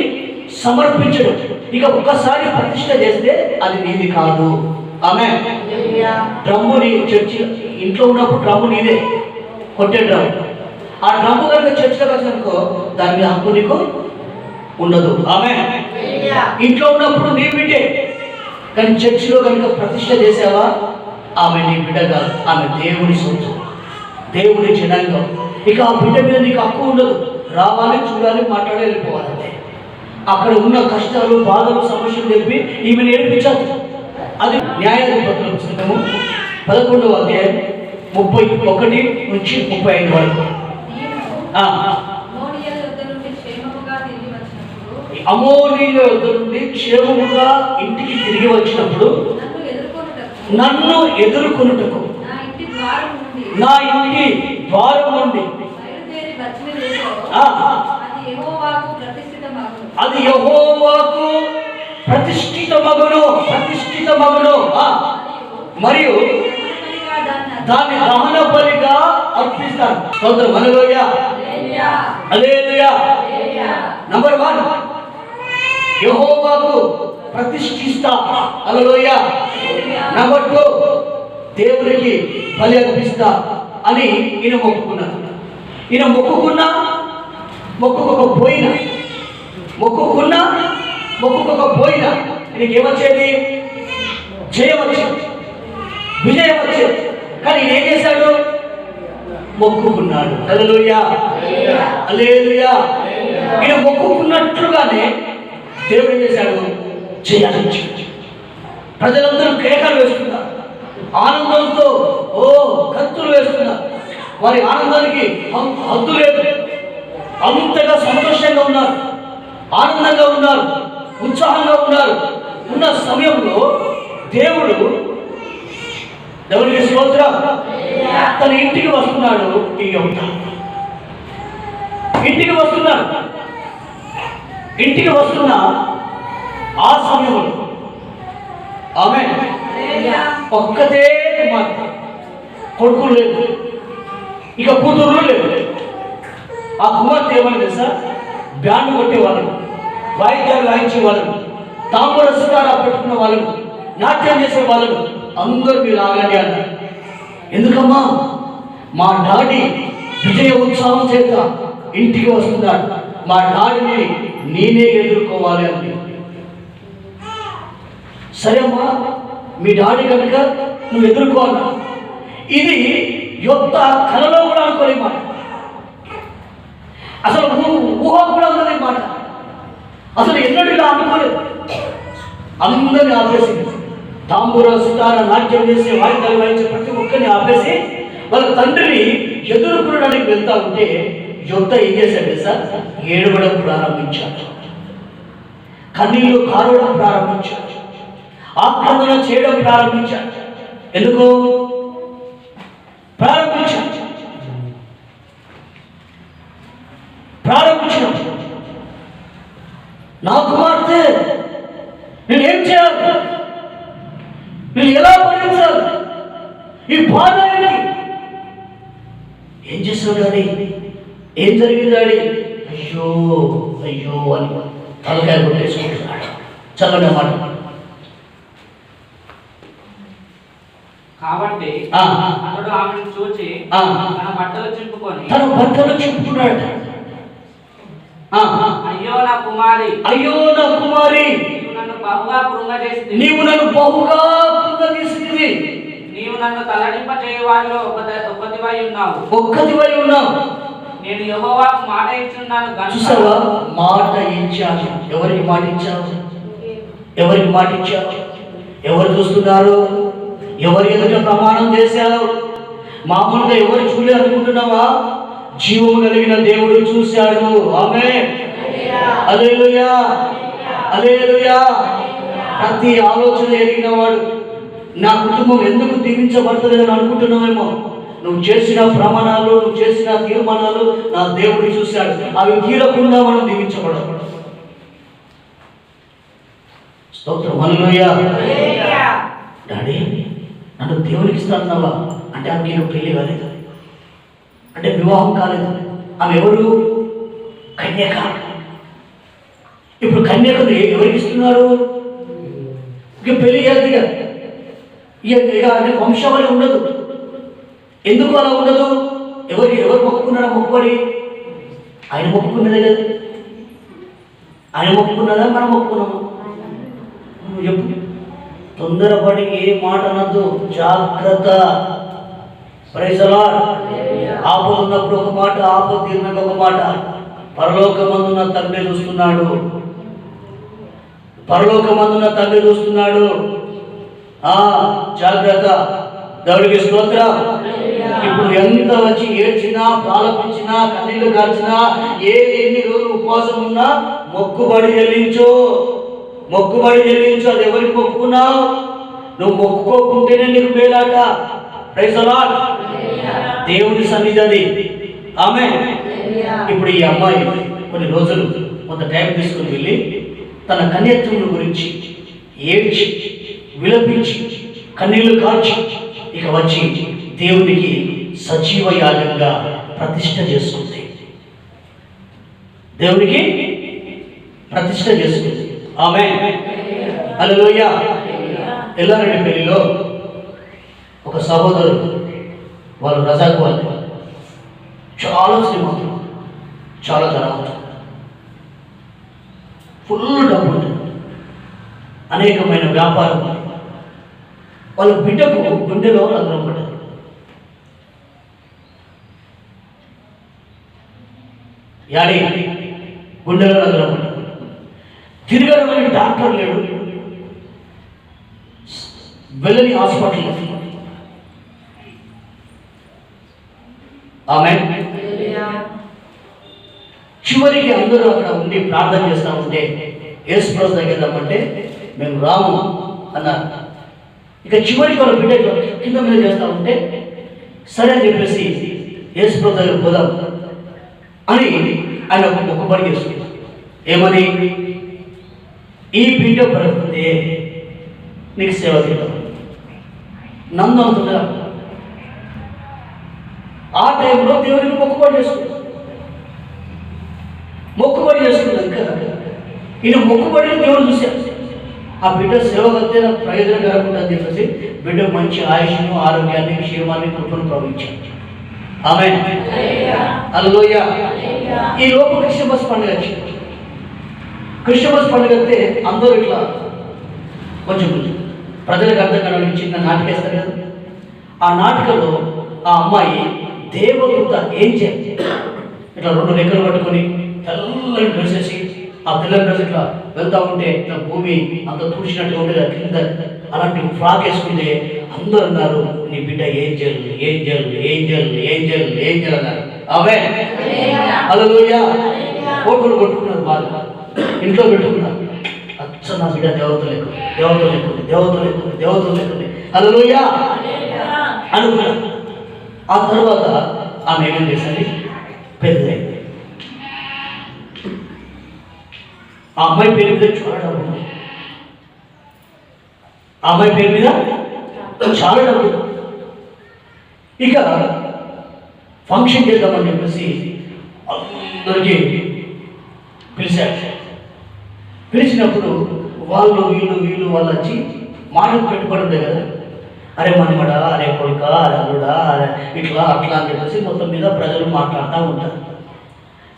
సమర్పించడం. ఇక ఒక్కసారి ప్రతిష్ఠ చేస్తే అది నీది కాదు. ఆమేన్. డ్రమ్ము నీ చర్చి ఇంట్లో ఉన్నప్పుడు డ్రమ్ము నీదే, కొట్టే డ్రమ్ము. ఆ డ్రమ్ము కనుక చర్చిలోకి వచ్చిననుకో దాని మీద హక్కు నీకు ఉండదు. ఆమేన్. ఇంట్లో ఉన్నప్పుడు నీ బిడ్డే, కానీ చర్చిలో కనుక ప్రతిష్ఠ చేసావా ఆమె నీ బిడ్డ కాదు, ఆమె దేవుని సొంతం, దేవుని జనాంగం. ఇక ఆ బిడ్డ మీద నీకు హక్కు ఉండదు. రావాలి, చూడాలి, మాట్లాడి వెళ్ళిపోవాలంటే. అక్కడ ఉన్న కష్టాలు, బాధలు, సమస్యలు తెలిపి ఈమెను ఏడిపించాలి. అది న్యాయాధిపతుల పుస్తకము 11వ అధ్యాయం 31 నుంచి 35 వరకు. అమోనీయుల యొద్ద నుండి క్షేమముగా ఇంటికి తిరిగి వచ్చినప్పుడు నన్ను ఎదుర్కొనుటకు నా ఇంటి ద్వారం నుండి అది యెహోవాకు ప్రతిష్ఠితమగును మరియు దాన్ని దహన బలిగా అర్పిస్తాను. స్తోత్రం. హల్లెలూయా హల్లెలూయా. నంబర్ 1 యెహోవాకు ప్రతిష్ఠిస్తా. హల్లెలూయా. నంబర్ 2 దేవునికి బలి అర్పిస్తా అని ఈయన మొక్కుకున్నాడు. ఈయన మొక్కుకోకపోయినా ఈయనకి ఏమొచ్చేది? జయం వచ్చేది, విజయం వచ్చేది. కానీ ఈయన ఏం చేశాడు? మొక్కుకున్నాడు. హల్లెలూయా హల్లెలూయా. ఈయన మొక్కుకున్నట్లుగానే దేవుడు ఏం చేశాడు? జయాన్ని. ప్రజలందరూ కేకలు వేస్తున్నారు, ఆనందంతో కత్తులు వేస్తున్నారు. వారి ఆనందానికి హద్దు లేదు. అంతగా సంతోషంగా ఉన్నారు, ఆనందంగా ఉన్నారు, ఉత్సాహంగా ఉన్నారు. ఉన్న సమయంలో దేవుడికి స్తోత్రం, తన ఇంటికి వస్తున్నాడు. ఈ యొక్క ఇంటికి వస్తున్న ఆ సమయంలో ఆమె ఒక్కతే కుమార్తె, కొడుకులు లేదు, ఇక కూతురు లేదు. ఆ కుమార్తె ఏమని తెలుసా? బ్యాండ్ కొట్టేవాళ్ళను, వాయిద్యాలు వాయించే వాళ్ళను, తాంబూల సుతారా పెట్టుకున్న వాళ్ళను, నాట్యం చేసే వాళ్ళను అందరూ మీరు ఆగండి అన్నారు. ఎందుకమ్మా? మా డాడీ విజయ ఉత్సాహం చేత ఇంటికి వస్తున్నాడు, మా డాడీని నేనే ఎదుర్కోవాలి అని. సరే అమ్మా, మీ డాడీ కనుక నువ్వు ఎదుర్కోవాలి. ఇది యొక్క కళలో కూడా అనుకోలే మాట, అసలు ఊహ కూడా ఉన్నది మాట. అసలు ఎన్నడూ ఇలా అనుకోలేదు. అందరినీ ఆపేసి, తాంబూర సుతార నాట్యం చేసి వాయిద్యాలు వాయించే ప్రతి ఒక్కరిని ఆపేసి వాళ్ళ తండ్రిని ఎదుర్కొనడానికి వెళ్తా ఉంటే యుద్ధ ఏం చేశాడు సార్? ఏడవడం ప్రారంభించాడు, కన్నీళ్లు కారవడం ప్రారంభించాడు. ఆక్రమణ చేయడం ప్రారంభించాడు. ఎందుకు ప్రారంభించాడు? నా కుమార్తె నేనేం చేయాలి? నేను ఎలా భరించాలి? ఈ బాధ ఏంటి? ఏం చేస్తావు డాడీ? ఏం జరిగింది డాడీ? అయ్యో అయ్యో అని తలకాయ కొట్టేసుకుంటున్నాడు. చల్లగా మాట. కాబట్టి అతడు ఆమెను చూచి తన బట్టలు చింపుకున్నాడు. అయ్యో నా కుమారి, అయ్యో నా కుమారి, నీవు నన్ను బహుగా కృంగజేసితివి, నీవు నన్ను తలడింప చేయవారిలో ఒక్కతివై ఉన్నావు. నేను యెహోవాకు మాట ఇచ్చున్నాను. చూసావా? మాట ఇచ్చాను. ఎవరికి మాట ఇచ్చావు? ఎవరికి మాట ఇచ్చావు? ఎవరు చూస్తున్నారు? ఎవరి ఎదుట ప్రమాణం చేశావు? మామూలుగా ఎవరు చూడలేదు అనుకుంటున్నావా? జీవము కలిగిన దేవుడు చూశాడు. ఆమేన్, హల్లెలూయా, హల్లెలూయా. ప్రతి ఆలోచన ఎరిగిన వాడు. నా కుటుంబం ఎందుకు దీవించబడతలేదని అనుకుంటున్నావేమో. నువ్వు చేసిన ప్రమాణాలు, నువ్వు చేసిన తీర్మానాలు నా దేవుడు చూశాడు. అవి తీరకుండా మనం దీవించబడదు. స్తోత్రం, హల్లెలూయా. డాడీ నన్ను దేవునికి ఇస్తాన్నావా అంటే ఆమె నేను పెళ్లి కాలేదు, అంటే వివాహం కాలేదు. ఆమె ఎవరు? కన్యక. ఇప్పుడు కన్యకను ఎవరికి ఇస్తున్నారు? ఇక పెళ్లి చేయాలి. ఇక అంటే వంశావళి ఉండదు. ఎందుకు అలా ఉండదు? ఎవరు మొక్కుకున్నారా? మొక్కుబడి ఆయన మొక్కుకున్నదే కదా. ఆయన మొక్కుకున్నదా మనం మొక్కుకున్నాము? నువ్వు చెప్పు. తొందరపడి ఏ మాట అనద్దు, జాగ్రత్త. Praise the lord. ఆపద ఉన్నప్పుడు ఒక మాట, ఆపద తీరినాక ఒక మాట. పరలోకమందున్న తండ్రి చూస్తున్నాడు, పరలోకమందున్న తండ్రి చూస్తున్నాడు. జాగ్రత్త. దేవుడికి స్తోత్రం. ఇప్పుడు ఎంత వచ్చి ఏడ్చినా, ప్రారంభించినా, కన్నీళ్లు కార్చినా, ఎన్ని రోజులు ఉపవాసం ఉన్నా మొక్కుబడి చెల్లించు, మొక్కుబడి చెల్లించు. అది ఎవరికి మొక్కుకున్నావు? నువ్వు మొక్కుకోకుంటేనే నీకు మేలాట. Praise the lord. దేవుడి సన్నిధి అది. ఆమేన్. ఇప్పుడు ఈ అమ్మాయి కొన్ని రోజులు కొంత టైం తీసుకుని వెళ్ళి తన కన్యత్వం గురించి ఏడ్చి, విలపించి, కన్నీళ్లు కార్చి ఇక వచ్చి దేవునికి సజీవ యాగంగా ప్రతిష్ఠ చేసుకుంది. దేవునికి ప్రతిష్ఠ చేసుకుంది. ఆమేన్, హల్లెలూయా. ఎల్లారెడ్డి పెళ్లిలో ఒక సహోదరుడు, వాళ్ళు రజాకు వాళ్ళు, చాలా శ్రీమంతులు, చాలా ధనవంతులు, ఫుల్ డబ్బు ఉంటుంది, అనేకమైన వ్యాపారం. వాళ్ళ బిడ్డకు గుండెలో రంధ్రం పడ్డది. యాడి గుండెలో రంధ్రం పడ్డది. తిరగడానికి డాక్టర్ లేడు, వెళ్ళని హాస్పిటల్. ఆమేన్. చివరికి అందరూ అక్కడ ఉండి ప్రార్థన చేస్తూ ఉంటే యేసు ప్రభు దగ్గర రమ్మంటే మేము రాము అన్నారు. ఇక చివరికి వాళ్ళ బిడ్డ కింద మీద చేస్తూ ఉంటే సరే అని చెప్పేసి యేసు ప్రభు దగ్గర పోదాం అని ఆయన ఒక మొక్కుబడి చేసుకుంటాం. ఏమని? ఈ బిడ్డ బ్రతికితే నీకు సేవ చేద్దాం. నన్ను అంటున్నా. ఆ టైంలో దేవునికి మొక్కుబడి చేసుకుంటాం. మొక్కుబడి చేసుకున్నాక ఈయన మొక్కుబడిని దేవుడు చూశాడు. ఆ బిడ్డ సేవ వస్తే నాకు ప్రయోజనం కలగకుండా అని చెప్పేసి బిడ్డకు మంచి ఆయుష్ను, ఆరోగ్యాన్ని, క్షేమాన్ని, కృపను ప్రవహించాడు. ఆమేన్, హల్లెలూయా. ఈ లోపు క్రిస్మస్ పండుగ వచ్చింది. క్రిస్మస్ పండుగ వస్తే అందరూ ఇట్లా కొంచెం ప్రజలకు అర్థం కావడానికి చిన్న నాటిక వేస్తారు కదా. ఆ నాటికలో ఆ అమ్మాయి దేవదూత ఏం చేయాలి ఇట్లా 2 రెక్కలు పట్టుకొని తెల్లని డ్రెస్ వేసి ఆ తెల్లని డ్రెస్ ఇట్లా వెళ్తూ ఉంటే ఇట్లా భూమి అంత తుడిచినట్టుగా ఉంటుంది కింద. అలాంటి ఫ్రాక్ వేసుకుంటే అందరూ అన్నారు, నీ బిడ్డ Angel Angel Angel Angel Angel అన్నారు. ఆమేన్, హల్లెలూయా. ఫోటోలు కొట్టుకున్నారు, బాగా ఇంట్లో పెట్టుకున్నారు. అచ్చ అసలు నా బిడ్డ దేవతలు లేకుంది. హల్లెలూయా అనుకున్నా. ఆ తర్వాత ఆమె ఏమేం చేసింది, పెద్దదైంది. ఆ అమ్మాయి పేరు మీద చాలా డబ్బు ఉంది. ఆ అమ్మాయి పేరు మీద చాలా డబ్బు. ఇక ఫంక్షన్ చేద్దామని చెప్పేసి అందరికీ పిలిచారు. పిలిచినప్పుడు వాళ్ళు వాళ్ళు వచ్చి మాటలు పెట్టుబడి కదా, అరే మనమడా, అరే కొడుక, అరే అల్లుడా, అరే ఇట్లా అట్లా అని చెప్పేసి మొత్తం మీద ప్రజలు మాట్లాడుతూ ఉంటారు.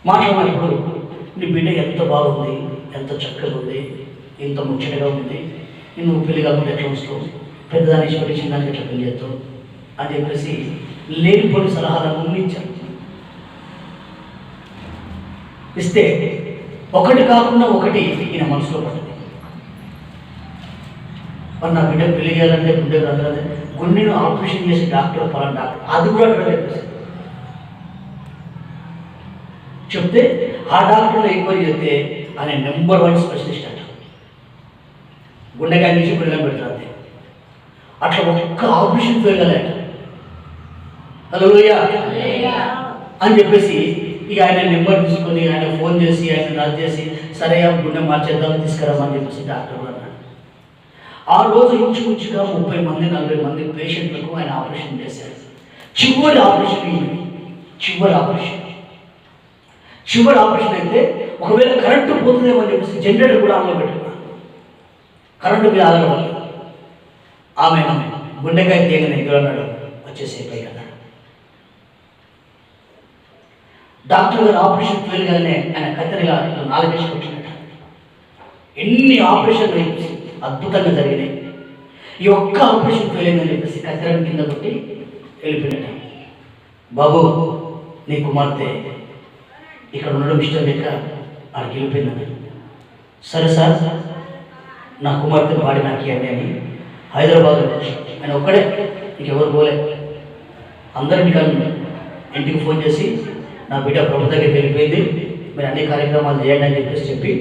మాట్లాడినప్పుడు నీ బిడ్డ ఎంత బాగుంది, ఎంత చక్కగా ఉంది, ఎంత ముచ్చటగా ఉంది, నువ్వు పెళ్లి కాకుండా ఎట్లా వస్తావు, పెద్దదాన్ని ఇష్టపడి చిన్నదానికి ఎట్లా పెళ్లి చేస్తావు అని చెప్పేసి లేనిపోని సలహాలను ఇచ్చారు. ఇస్తే ఒకటి కాకుండా ఒకటి ఈయన మనసులో పడ్డది. మరి నా బిడ్డ పెళ్లి చేయాలంటే గుండెను ఆపరేషన్ చేసి డాక్టర్ పలానా డాక్టర్ అది కూడా అట్లా చెప్తే ఆ డాక్టర్లో ఎంక్వైరీ చేస్తే ఆయన నెంబర్ 1 స్పెషలిస్ట్ అంట. గుండెకాయ నుంచి పిల్లలు పెడతారు అంతే. అట్లా ఒక్క ఆపరేషన్ చేయగలట. హల్లెలూయా అని చెప్పేసి ఇక ఆయన నెంబర్ తీసుకొని ఆయన ఫోన్ చేసి ఆయన రద్దు చేసి సరే గుండె మార్చేద్దామని తీసుకురామని చెప్పేసి డాక్టర్ అన్నాడు. ఆ రోజు ఇంచుమించుగా 30 మంది 40 మంది పేషెంట్లకు ఆయన ఆపరేషన్ చేశారు. చివరి ఆపరేషన్ అయితే ఒకవేళ కరెంటు పోతుందేమో అని చెప్పేసి జనరేటర్ కూడా ఆమెలో పెట్టుకున్నాను. కరెంటు మీద ఆధారపడలేదు. ఆమె గుండెకాయ తీయగానే ఎదురన్నాడు, వచ్చేసేపు అన్నాడు. డాక్టర్ గారు ఆపరేషన్ చేయగానే ఆయన కత్తెరగా 4 వేసి వచ్చినట్టు ఎన్ని ఆపరేషన్లు అద్భుతంగా జరిగినాయి. ఈ ఒక్క ఆపరేషన్ చేయలేదని చెప్పేసి కత్తెరని కింద కొట్టి వెళ్ళిపోయినట్టు. బాబు నీ కుమార్తె ఇక్కడ ఉండడం ఇష్టం లేక ఆడికి వెళ్ళిపోయిందని. సరే సార్ నా కుమార్తె బాడీ నాకు ఇవ్వండి అని హైదరాబాద్ ఆయన ఒక్కడే, ఇంకెవరు పోలే. అందరినీ ఇంటికి ఫోన్ చేసి నా బిడ్డ ప్రభు దగ్గరికి వెళ్ళిపోయింది, మీరు అన్ని కార్యక్రమాలు చేయండి అని చెప్పి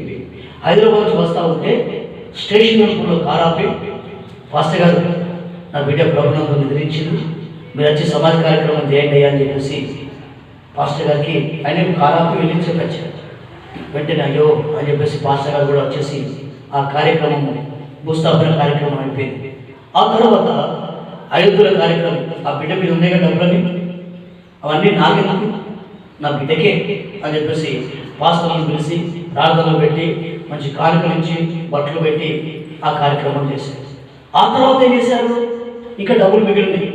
హైదరాబాద్ నుంచి వస్తూ ఉంటే స్టేషన్ లో కార్ ఆపి, పాస్టర్ గారు నా బిడ్డ ప్రభుత్వంతో నిద్రించింది, మీరు వచ్చి సమాజ కార్యక్రమం చేయండి అని చెప్పేసి పాస్టర్ గారికి ఆయన కార్ ఆపి వెళ్ళి చెప్పచ్చారు. వెంటనే అయ్యో అని చెప్పేసి పాస్టర్ గారు కూడా వచ్చేసి ఆ కార్యక్రమం భూస్థాపన కార్యక్రమం అయిపోయింది. ఆ తర్వాత 5 కార్యక్రమం ఆ బిడ్డ మీద ఉండే డబ్బులని అవన్నీ నాకెందుకు, నా బిడ్డకే అని చెప్పేసి పాస్టర్లను పిలిచి ప్రార్థనలు పెట్టి మంచి కానుకలు ఇచ్చి బట్టలు పెట్టి ఆ కార్యక్రమం చేశారు. ఆ తర్వాత ఏం చేశారు, ఇంకా డబ్బులు మిగిలింది,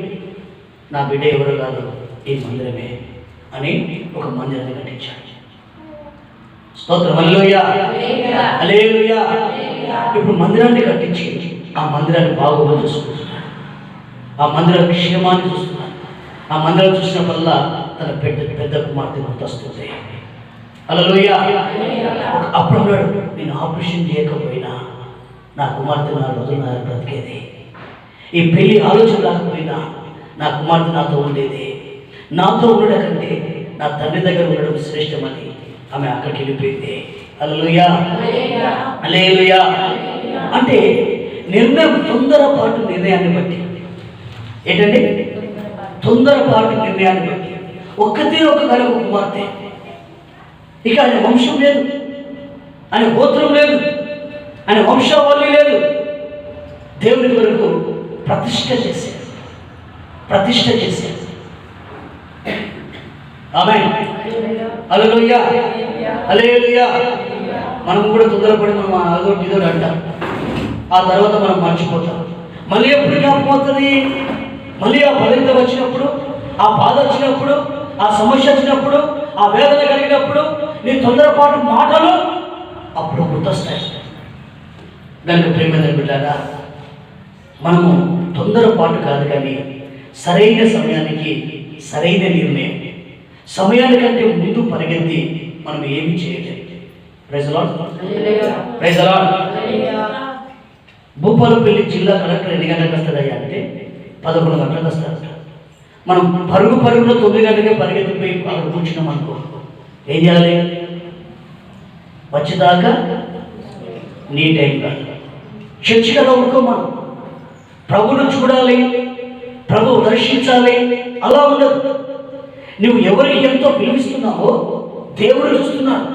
నా బిడ్డ ఎవరు కాదు ఈ మందిరమే అని ఒక మందిరాన్ని కట్టించాడు. స్తోత్రం, హల్లెలూయా హల్లెలూయా. ఇప్పుడు మందిరాన్ని కట్టించి ఆ మందిరాన్ని బాగోగా చూసుకుంటున్నాడు, ఆ మందిరాన్ని క్షేమాన్ని చూస్తున్నాడు. ఆ మందిరం చూసినప్పుడల్లా తన పెద్ద కుమార్తె గుర్తొస్తుంది. హల్లెలూయా. అప్పుడు అన్నాడు, నేను ఆపరేషన్ చేయకపోయినా నా కుమార్తె నా రోజున బ్రతికేది, ఈ పెళ్లి ఆలోచన రాకపోయినా నా కుమార్తె నాతో ఉండేది, నాతో ఉండడం కంటే నా తండ్రి దగ్గర ఉండడం శ్రేష్టమని ఆమె అక్కడికి వెళ్ళిపోయింది. హల్లెలూయా హల్లెలూయా. అంటే నిర్ణయం తొందరపాటు నిర్ణయాన్ని బట్టి, ఏంటంటే తొందరపాటు నిర్ణయాన్ని బట్టి ఒక్కతే ఒక కుమార్తె, ఇక ఆయన వంశం లేదు, ఆయన గోత్రం లేదు, ఆయన వంశావళి లేదు. దేవుని కొరకు ప్రతిష్ఠ చేశారు. ఆమేన్, హల్లెలూయా హల్లెలూయా. మనం కూడా తొందరపడి మనం అదొకటి ఇదోటి అంటాం, ఆ తర్వాత మనం మర్చిపోతాం. మళ్ళీ ఎప్పుడు జ్ఞాపకం అవుతుంది, మళ్ళీ ఆ బలహీనత వచ్చినప్పుడు, ఆ బాధ వచ్చినప్పుడు, ఆ సమస్య వచ్చినప్పుడు, ఆ వేదన కలిగినప్పుడు నీ తొందరపాటు మాటలు అప్పుడు గుర్తొస్తాయి. దానికి ప్రేమ బిడ్డారా, మనము తొందరపాటు కాదు కానీ సరైన సమయానికి సరైన నిర్ణయం, సమయానికంటే ముందు పరిగెత్తి మనం ఏమి చేయలేదు. Praise the lord, praise the lord. Bhupalpally జిల్లా కలెక్టర్ ఎన్ని గంటలకు వస్తాడయ్యా అంటే 11 గంటలకు వస్తాడట. మనం పరుగున 9 గంటలకే పరిగెత్తిపోయి అక్కడ కూర్చున్నాం అనుకో, ఏం చేయాలి, వచ్చేదాకా నీ టైం కాదు, చర్చి కదా మనం ప్రభును చూడాలి, ప్రభువు దర్శించాలి, అలా ఉండదు. నువ్వు ఎవరికి ఎంతో విలువిస్తున్నావో దేవుడు చూస్తున్నాడు.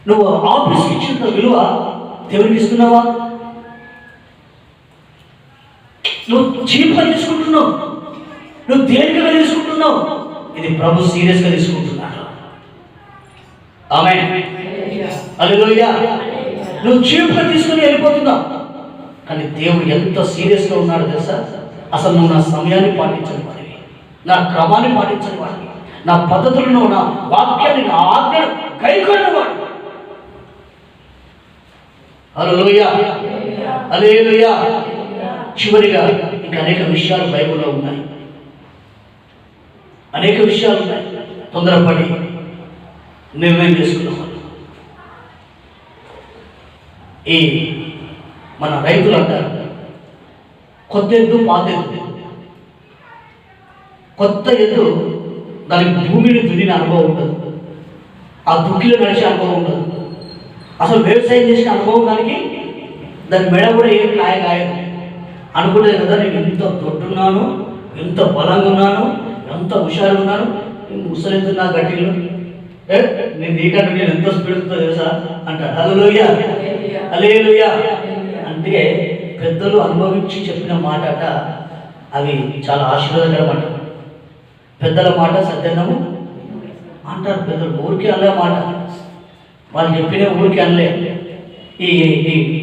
నువ్వు ఆఫీస్కి ఇచ్చిన విలువ దేవుడికి ఇస్తున్నావా? నువ్వు చీప్గా తీసుకుంటున్నావు, నువ్వు తేలికగా తీసుకుంటున్నావు. ఇది ప్రభు సీరియస్గా తీసుకుంటున్నాడు. ఆమేన్, హల్లెలూయా. నువ్వు చీప్గా తీసుకుని వెళ్ళిపోతున్నావు, కానీ దేవుడు ఎంత సీరియస్గా ఉన్నాడో తెలుసా? అసలు నువ్వు నా సమయాన్ని పాటించని వాడివి, నా క్రమాన్ని పాటించని వాడివి, నా పద్ధతులను, నా వాక్యాన్ని, నా ఆజ్ఞను గైకొన్న వాడు. హల్లెలూయా, హల్లెలూయా. చివరిగా ఇంకా అనేక విషయాలు బైబిల్లో ఉన్నాయి, అనేక విషయాలు ఉన్నాయి. తొందరపడి నిర్ణయం చేసుకున్నాం. ఈ మన రైతులు అంటారు, కొత్త ఎద్దు పాత ఎద్దు. కొత్త ఎద్దు దానికి భూమిని దున్నిన అనుభవం ఉండదు, ఆ దుక్కిలో నడిచే అనుభవం ఉండదు, అసలు వ్యవసాయం చేసిన అనుభవం దానికి. దాని మెడ కూడా ఏం కాయదు అనుకుంటుంది కదా, నేను ఎంత దొడ్డున్నాను, ఎంత బలంగా ఉన్నాను, ఎంత హుషారుగా ఉన్నాను. ముసలిద్దు నా గట్టిలో నేను నీకంటే నేను ఎంతో స్పీడ్ ఉందో తెలుసా అంటారు. హల్లెలూయా, హల్లెలూయా. అంటే పెద్దలు అనుభవించి చెప్పిన మాట అట, అవి చాలా ఆశీర్వాదకర మాట. పెద్దల మాట సత్యనము అంటారు. పెద్దలు ఊరికే అనలే మాట, వాళ్ళు చెప్పిన ఊరికి అనలే. ఈ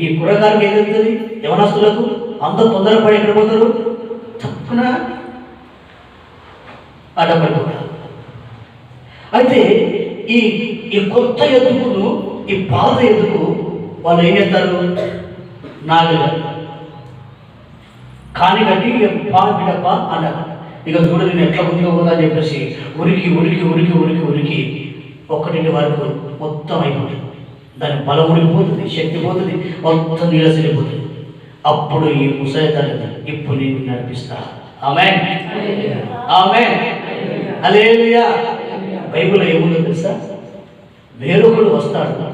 ఈ కుర్రగారికి ఏం జరుగుతుంది? యవనస్తులకు అంత తొందరపడి ఎక్కడ పోతారు? తప్పున అడ్డపడిపోతారు. అయితే ఈ ఈ కొత్త ఎద్దుకును ఈ పాత ఎద్దుకు వాళ్ళు ఏం చేస్తారు? నాగలి కాని కట్టి పా బిడప్ప అన్నారు. ఇక చూడు నేను ఎట్లా ముందుగా పోతా అని చెప్పేసి ఉరికి ఉరికి ఉరికి ఉరికి ఉరికి 1 వరకు మొత్తం అయిపోతుంది. దాని బలం ఉడికిపోతుంది, శక్తి పోతుంది, మొత్తం నీళ్ళసిరిపోతుంది. అప్పుడు ఈ ముసలి తల్లి ఇప్పుడు నేను నడిపిస్తా. ఆమేన్, ఆమేన్, హల్లెలూయా. బైబిల్లో ఏముందో తెలుసా? వేరొకడు వస్తాడు,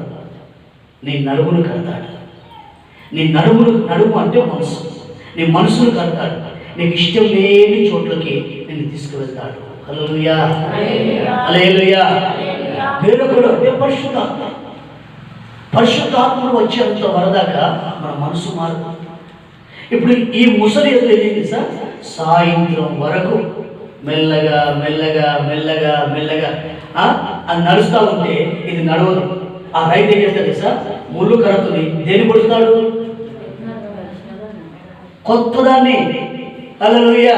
నీ నడుమును కడతాడు. నీ నడుము అంటే మనసు, నీ మనసును కడతాడు. నీకు ఇష్టం లేని చోట్లకి నిన్ను తీసుకువెళ్తాడు. హల్లెలూయా, హల్లెలూయా. వేరొకడు అంటే పరిశుద్ధాత్మ. పరిశుద్ధాత్ముడు వచ్చేంత వరదాకా మన మనసు మారుతుంది. ఇప్పుడు ఈ ముసలి ఎద్దు ఏం సార్? సాయంత్రం వరకు మెల్లగా మెల్లగా మెల్లగా మెల్లగా అది నడుస్తూ ఉంటే ఇది నడవదు. ఆ రైతు ఏం చేస్తాడు సార్? ముళ్ళు కడుతుంది. దేన్ని కొడుతాడు? కొత్తదాన్ని. హల్లెలూయా.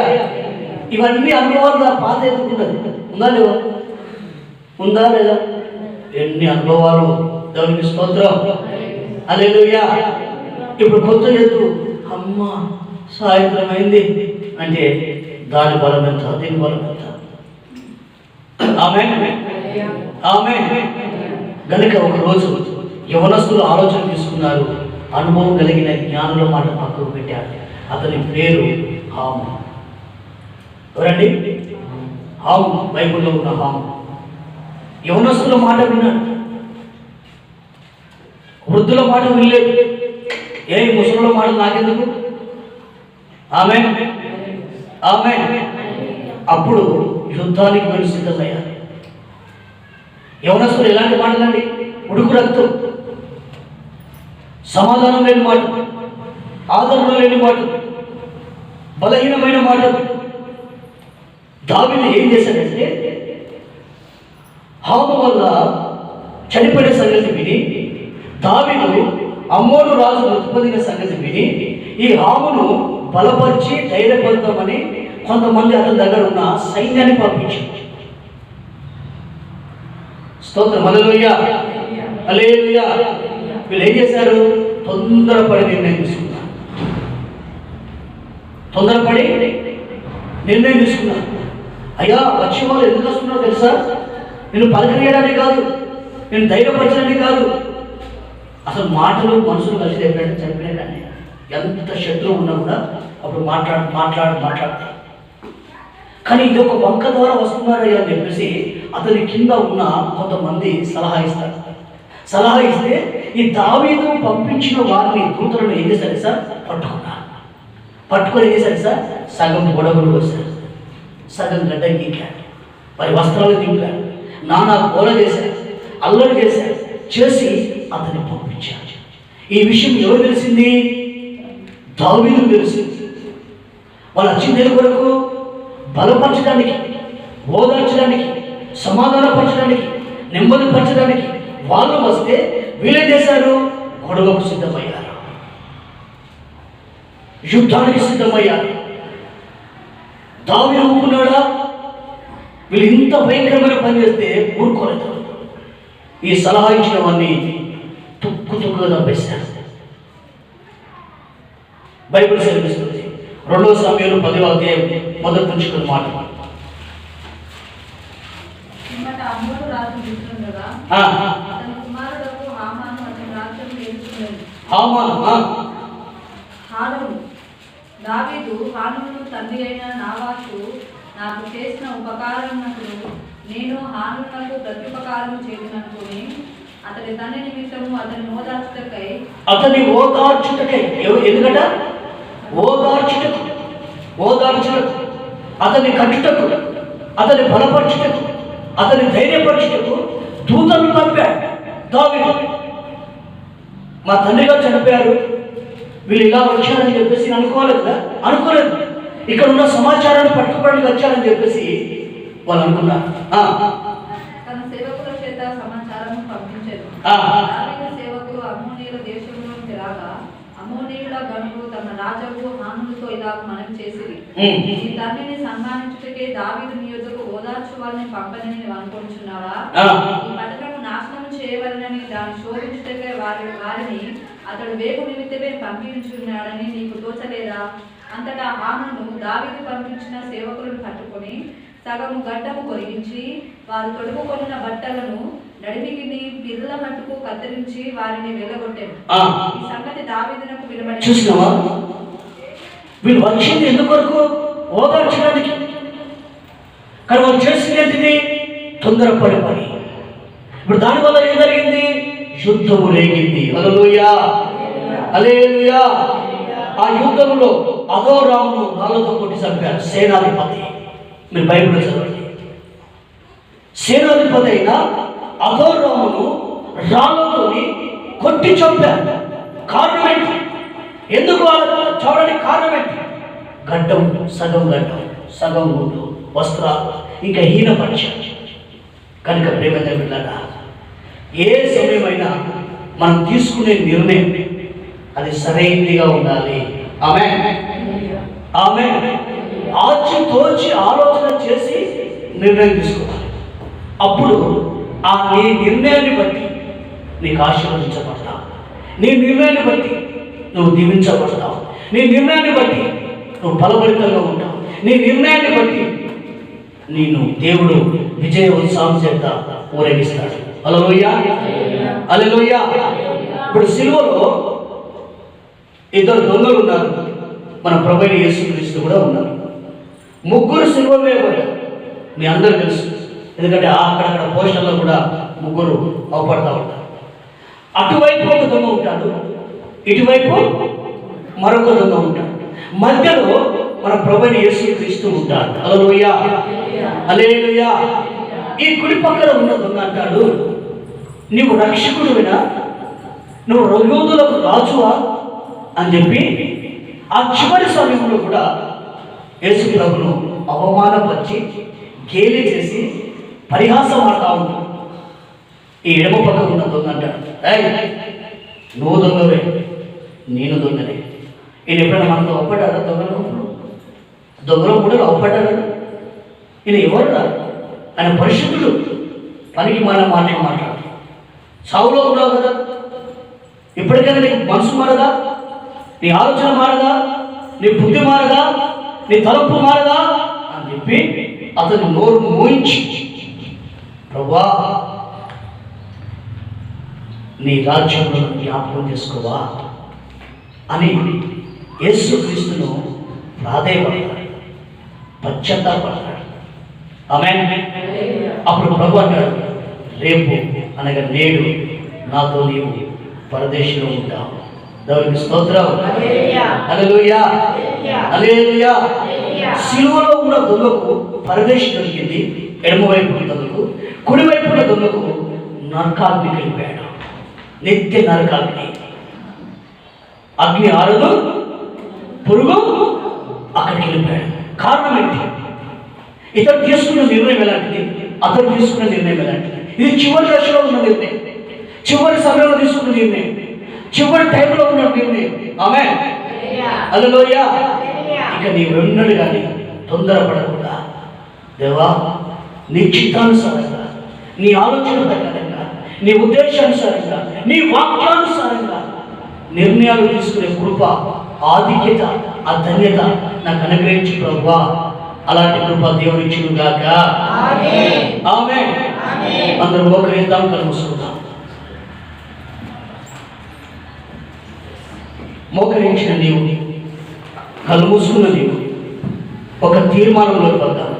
ఇవన్నీ అనుభవాలు ఆ పాత ఎత్తుకున్నది. ఉందా లేవా? ఉందా లేదా? ఎన్ని అనుభవాలు! దేవునికి స్తోత్రం, హల్లెలూయా. ఇప్పుడు కొత్త ఎత్తు, అమ్మ సాయంత్రం అయింది అంటే దాని బలం ఎంత, దీని బలం ఎంత. ఆమేన్, ఆమేన్. గనుక ఒకరోజు యవనస్తులు ఆలోచన తీసుకున్నారు, అనుభవం కలిగిన జ్ఞానుల మాట పక్కకు పెట్టారు. అతని పేరు హాము. ఎవరండి? హాము. బైబిల్లో ఉన్న హాము. యవనస్తుల మాట విన్నాడు, వృద్ధుల మాట వినలేదు. ఏ ముసలుల మాట నాకెందుకు? ఆమేన్, ఆమేన్. అప్పుడు యుద్ధానికి వెళ్ళి సిద్ధమయ్యారు. యవనస్తులు ఎలాంటి మాటలండి? ఉడుకు రక్తం, సమాధానం లేని మాట, ఆదరణ లేని మాట, బలహీనమైన మాట. దావీదు ఏం చేశాడంటే, హాము వల్ల చనిపోయిన సంగతి విని, దావీదు అమ్మోను రాజు మృతిపొందిన సంగతి విని, ఈ హామును బలపరిచి ధైర్యపడతామని కొంతమంది అతని దగ్గర ఉన్న సైన్యాన్ని పంపించారు. స్తోత్రం, హల్లెలూయా, హల్లెలూయా. వీళ్ళు ఏం చేశారు? తొందరపడి నిర్ణయం తీసుకున్నారు. తొందరపడి నిర్ణయం తీసుకున్నారు. అయ్యా, వచ్చే వాళ్ళు ఎందుకు వస్తున్నారో తెలుసా? నేను పలకరియడానికి కాదు, నేను ధైర్యపరచడానికి కాదు. అసలు మాటలు మనుషులు కలిసి ఎప్పుడైతే చనిపోయినా కానీ ఎంత శత్రువు ఉన్నా కూడా అప్పుడు మాట్లాడతారు. కానీ ఇది ఒక వంక ద్వారా వస్తున్నారయ్యా అని చెప్పేసి అతని కింద ఉన్న కొంతమంది సలహా ఇస్తారు. సలహా ఇస్తే ఈ దావీదు పంపించిన వారిని దూతలను ఏం చేశారు సార్? పట్టుకొని ఏం చేశారు సార్? సగం గొడవలు వేశారు, సగం గడ్డ గీకారు, వారి వస్త్రాలు దింపారు, నానా గోల చేశారు, అల్లరి చేశారు, చేసి అతన్ని పంపించారు. ఈ విషయం ఎవరు తెలిసింది? దావీదు తెలిసింది. వాళ్ళు వచ్చింది కొరకు బలపరచడానికి, ఓదార్చడానికి, సమాధానపరచడానికి, నెమ్మదిపరచడానికి. వాళ్ళు వస్తే వీళ్ళేం చేశారు? గొడవకు సిద్ధమయ్యారు, యుద్ధానికి సిద్ధమయ్యారు. దావీదు ఊరుకున్నాడా? వీళ్ళు ఇంత భయంకరమైన పని చేస్తే ఊరుకోలేదు. ఈ సలహా ఇచ్చిన వాడిని తుక్కుగా చంపేశారు. బైబిల్ సెలవిస్తుంది 2 సమయంలో 10వ అధ్యాయం మొదటి నుంచి కొన్ని మాటలు. దావీదు హానును తండ్రి అయిన నాబాషు నాకు చేసిన ఉపకారమునకు నేను హానునకు ప్రత్యుపకారం చేసిననుకుని అతని తండ్రి నిమిత్తము అతని ఓదార్చుటకై ఎందుకట? ఓదార్చుటకు, అతని కట్టుటకు, అతని బలపరచుటకు, అతని ధైర్యపరచుటకు దూతలను పంపాడు దావీదు. మా తండ్రి గారు చనిపోయారు, వీళ్ళు ఇలా వచ్చారని చెప్పేసి అనుకోలేదు కదా, అనుకోలేదు. ఇక్కడ ఉన్న సమాచారాన్ని పట్టుకోవడానికి వచ్చారని చెప్పేసి వాళ్ళు అనుకున్నారు. తన సేవకుల చేత సమాచారం పంపించారు. సేవకులు అమ్మోనీయుల దేశంలోకి రాగా అమ్మోనీయుల గనులు తమ రాజు హానులతో ఇలా మనం చేసిరి, ఈ తండ్రిని సన్మానించుటకే దావీదు నీ యొద్దకు ఓదార్చు వారిని పంపని నీవు అనుకుంటున్నావా? ఈ పట్టణము నాశనం చేయవలనని దాన్ని శోధించుటకే వారిని అతడు వేగు నిమిత్తమే పంపించున్నాడని నీకు తోచలేదా? అంతటా హానును దావీదు పంపించిన సేవకులను పట్టుకొని సగము గడ్డము కొరిగించి వారు తొడుగుకొన్న బట్టలను నడిమికి పిర్రల మట్టుకు కత్తిరించి వారిని వెళ్ళగొట్టారు. ఈ సంగతి దావీదునకు వినబడి. చూసినావా? వీళ్ళు వచ్చింది ఎందుకొరకు? ఓదార్చడానికి. కానీ వాళ్ళు చేసింది ఏంటిది? తొందరపడి పని. ఇప్పుడు దానివల్ల ఏం జరిగింది? యుద్ధము రేగింది. హల్లెలూయా, హల్లెలూయా. ఆ యుద్ధంలో అదోరామును రాళ్ళతో కొట్టి చంపారు సేనాధిపతి. మీరు బైబిల్ చదవండి. సేనాధిపతి అయిన అదోరామును రాళ్ళతోని కొట్టి చంపారు. కారణం ఏంటి? ఎందుకు చూడడానికి కారణం ఏంటి? గడ్డం, సగం గుడ్డు, వస్త్రాలు, ఇంకా హీనపరిచారు. కనుక ప్రేమగా వెళ్ళారా, ఏ సమయమైనా మనం తీసుకునే నిర్ణయం అది సరైనదిగా ఉండాలి. ఆమె ఆచితోచి ఆలోచన చేసి నిర్ణయం తీసుకోవాలి. అప్పుడు ఆ నీ నిర్ణయాన్ని బట్టి నీకు ఆశీర్వదించబడతావు, నీ నిర్ణయాన్ని బట్టి నువ్వు దీవించబడతావు, నీ నిర్ణయాన్ని బట్టి నువ్వు బలభరితంగా ఉంటావు, నీ నిర్ణయాన్ని బట్టి నేను దేవుడు విజయ ఉత్సాహం చేత ఊరేగిస్తాడు. హల్లెలూయా, హల్లెలూయా. ఇప్పుడు సిలువలో 2 దొంగలు ఉన్నారు, మన ప్రభువైన యేసుక్రీస్తు కూడా ఉన్నారు. 3 సిలువ వేయబడ్డారు. మీ అందరూ తెలుసు, ఎందుకంటే అక్కడక్కడ పోస్టర్లో కూడా 3 అవపడతా ఉంటారు. అటువైపు ఒక దొంగ ఉంటాడు, ఇటువైపు మరొక దొంగ ఉంటాడు, మధ్యలో మన ప్రభువైన యేసుక్రీస్తు ఉంటాడు. హల్లెలూయా, హల్లెలూయా. ఈ కుడి పక్కన ఉన్న దొంగ అంటాడు, నీవు రక్షకుడువినా, నువ్వు యూదులకు రాజువా అని చెప్పి ఆ చివరి సమయంలో కూడా యేసు ప్రభును అవమానపరిచి గేలి చేసి పరిహాసం ఆడుతూ ఉంటాడు. ఈ ఎడమ పక్కన ఉన్న దొంగ అంటాడు, నువ్వు దొంగవే, నేను దొంగనే. ఈయన ఎప్పుడైనా మనతో అవపడ్డాడా? దొంగలో కూడా అవపడ్డాడు. ఈయన ఎవరు? ఆయన పరిశుద్ధుడు. పనికి మన మాట్లాడు. సావులో ఉన్నావు కదా, ఇప్పటికైనా నీకు మనసు మారదా? నీ ఆలోచన మారదా? నీ బుద్ధి మారదా? నీ తలంపు మారదా అని చెప్పి అతను నోరు మోయించి, ప్రభువా నీ రాజ్యంలో జ్ఞాపకం చేసుకోవా అని యేసుక్రీస్తును ప్రాధేయపడతాడు, పశ్చాత్తాపడతాడు. ఆమేన్. అప్పుడు ప్రభు అంటాడు, రేపు అనగా నేడు నాతో నీవు పరదేశంలో ఉంటాం. దేవునికి స్తోత్రం. హల్లెలూయా, హల్లెలూయా. సిలువలో ఉన్న దొంగకు పరదేశం దొరికింది, ఎడమవైపున దొంగకు, కుడివైపున దొంగకు నరకాగ్ని కలిపాడు. నిత్య నరకాగ్ని. అగ్ని ఆరదు, పురుగు అక్కడికి వెళ్ళిపోయాడు. కారణం ఏంటి? ఇతడు తీసుకున్న నిర్ణయం ఎలాంటిది, అతడు తీసుకున్న నిర్ణయం ఎలాంటిది? ఇది చివరి దశలో ఉన్న నిర్ణయం, చివరి సమయంలో తీసుకున్న నిర్ణయం, చివరి టైంలో ఉన్న నిర్ణయం. ఆమేన్, హల్లెలూయా. ఇక నీ వెన్నడు కానీ తొందరపడకుండా, దేవా నీ చిత్తానుసారంగా, నీ ఆలోచన ప్రకారంగా, నీ ఉద్దేశానుసారంగా, నీ వాక్యానుసారంగా నిర్ణయాలు తీసుకునే కృప, ఆధిక్యత, ఆ ధన్యత నాకు అనుగ్రహించు ప్రభువా. అలాంటి కృప దేవుడు ఇచ్చును గాక. ఆమేన్. అందరూ మోకరిద్దాం, కళ్ళు మూసుకుందాం. మోకరించిన నీవు, కళ్ళు మూసుకున్న నీవు ఒక తీర్మానంలోకి వద్దాం,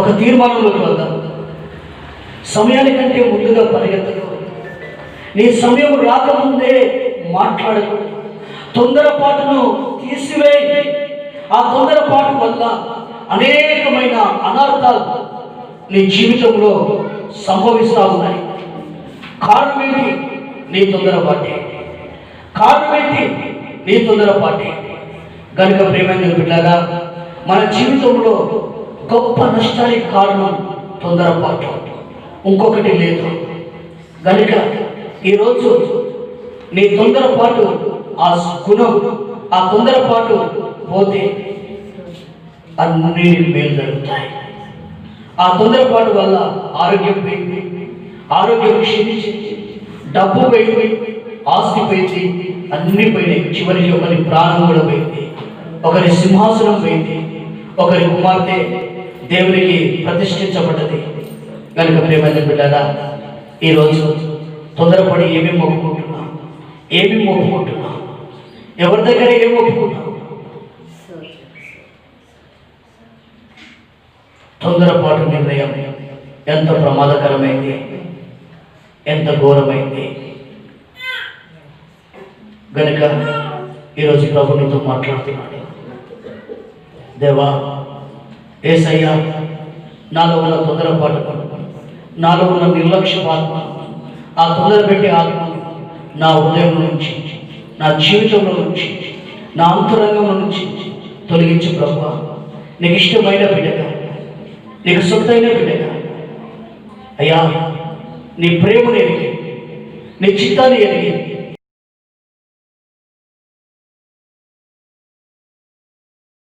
ఒక తీర్మానంలోకి వద్దాం. సమయానికంటే ముందుగా పరిగెత్తకు. నీ సమయం రాకముందే మాట్లాడకు. తొందరపాటును తీసివేయి. ఆ తొందరపాటు వల్ల అనేకమైన అనర్థాలు నీ జీవితంలో సంభవిస్తూ ఉన్నాయి. కారణం ఏంటి? నీ తొందరపాటే. కారణం ఏంటి? నీ తొందరపాటే. కనుక ప్రేమైన బిడ్డలారా, మన జీవితంలో గొప్ప నష్టానికి కారణం తొందరపాటు, ఇంకొకటి లేదు. కనుక ఈరోజు నీ తొందరపాటు, ఆ గుణం, ఆ తొందరపాటు పోతే అన్ని మేలు జరుగుతాయి. ఆ తొందరపాటు వల్ల ఆరోగ్యం పోయింది, ఆరోగ్యం క్షీణించింది, డబ్బు పోయింది, ఆస్తి పోయింది, అన్ని పోయినాయి. చివరికి ఒకరి ప్రాణం కూడా పోయింది, ఒకరి సింహాసనం పోయింది, ఒకరి కుమార్తె దేవునికి ప్రతిష్ఠించబడ్డది. కనుక ప్రేమైన బిడ్డలారా, ఈరోజు తొందరపడి ఏమేమి ఒప్పుకుంటున్నాం, ఏమేమి ఒప్పుకుంటున్నాం, ఎవరి దగ్గర ఏమి ఒప్పుకున్నాం? తొందరపాటు నిర్ణయం ఎంత ప్రమాదకరమైంది, ఎంత ఘోరమైంది. గనుక ఈరోజు ప్రభు నీతో మాట్లాడుతున్నాడు. దేవా, యేసయ్యా, నాలో ఉన్న తొందరపాటు, నాలో ఉన్న నిర్లక్ష్యపాత్మ, ఆ తొందర పెట్టే ఆత్మను నా హృదయం నుంచి, నా జీవితంలో నుంచి, నా అంతరంగం నుంచి తొలగించు ప్రభువా. నీకు ఇష్టమైన బిడ్డగా, నీకు సొంతైన బిడ్డగా అయ్యా, నీ ప్రేమను ఎరిగి, నీ చిత్తాన్ని ఎరిగి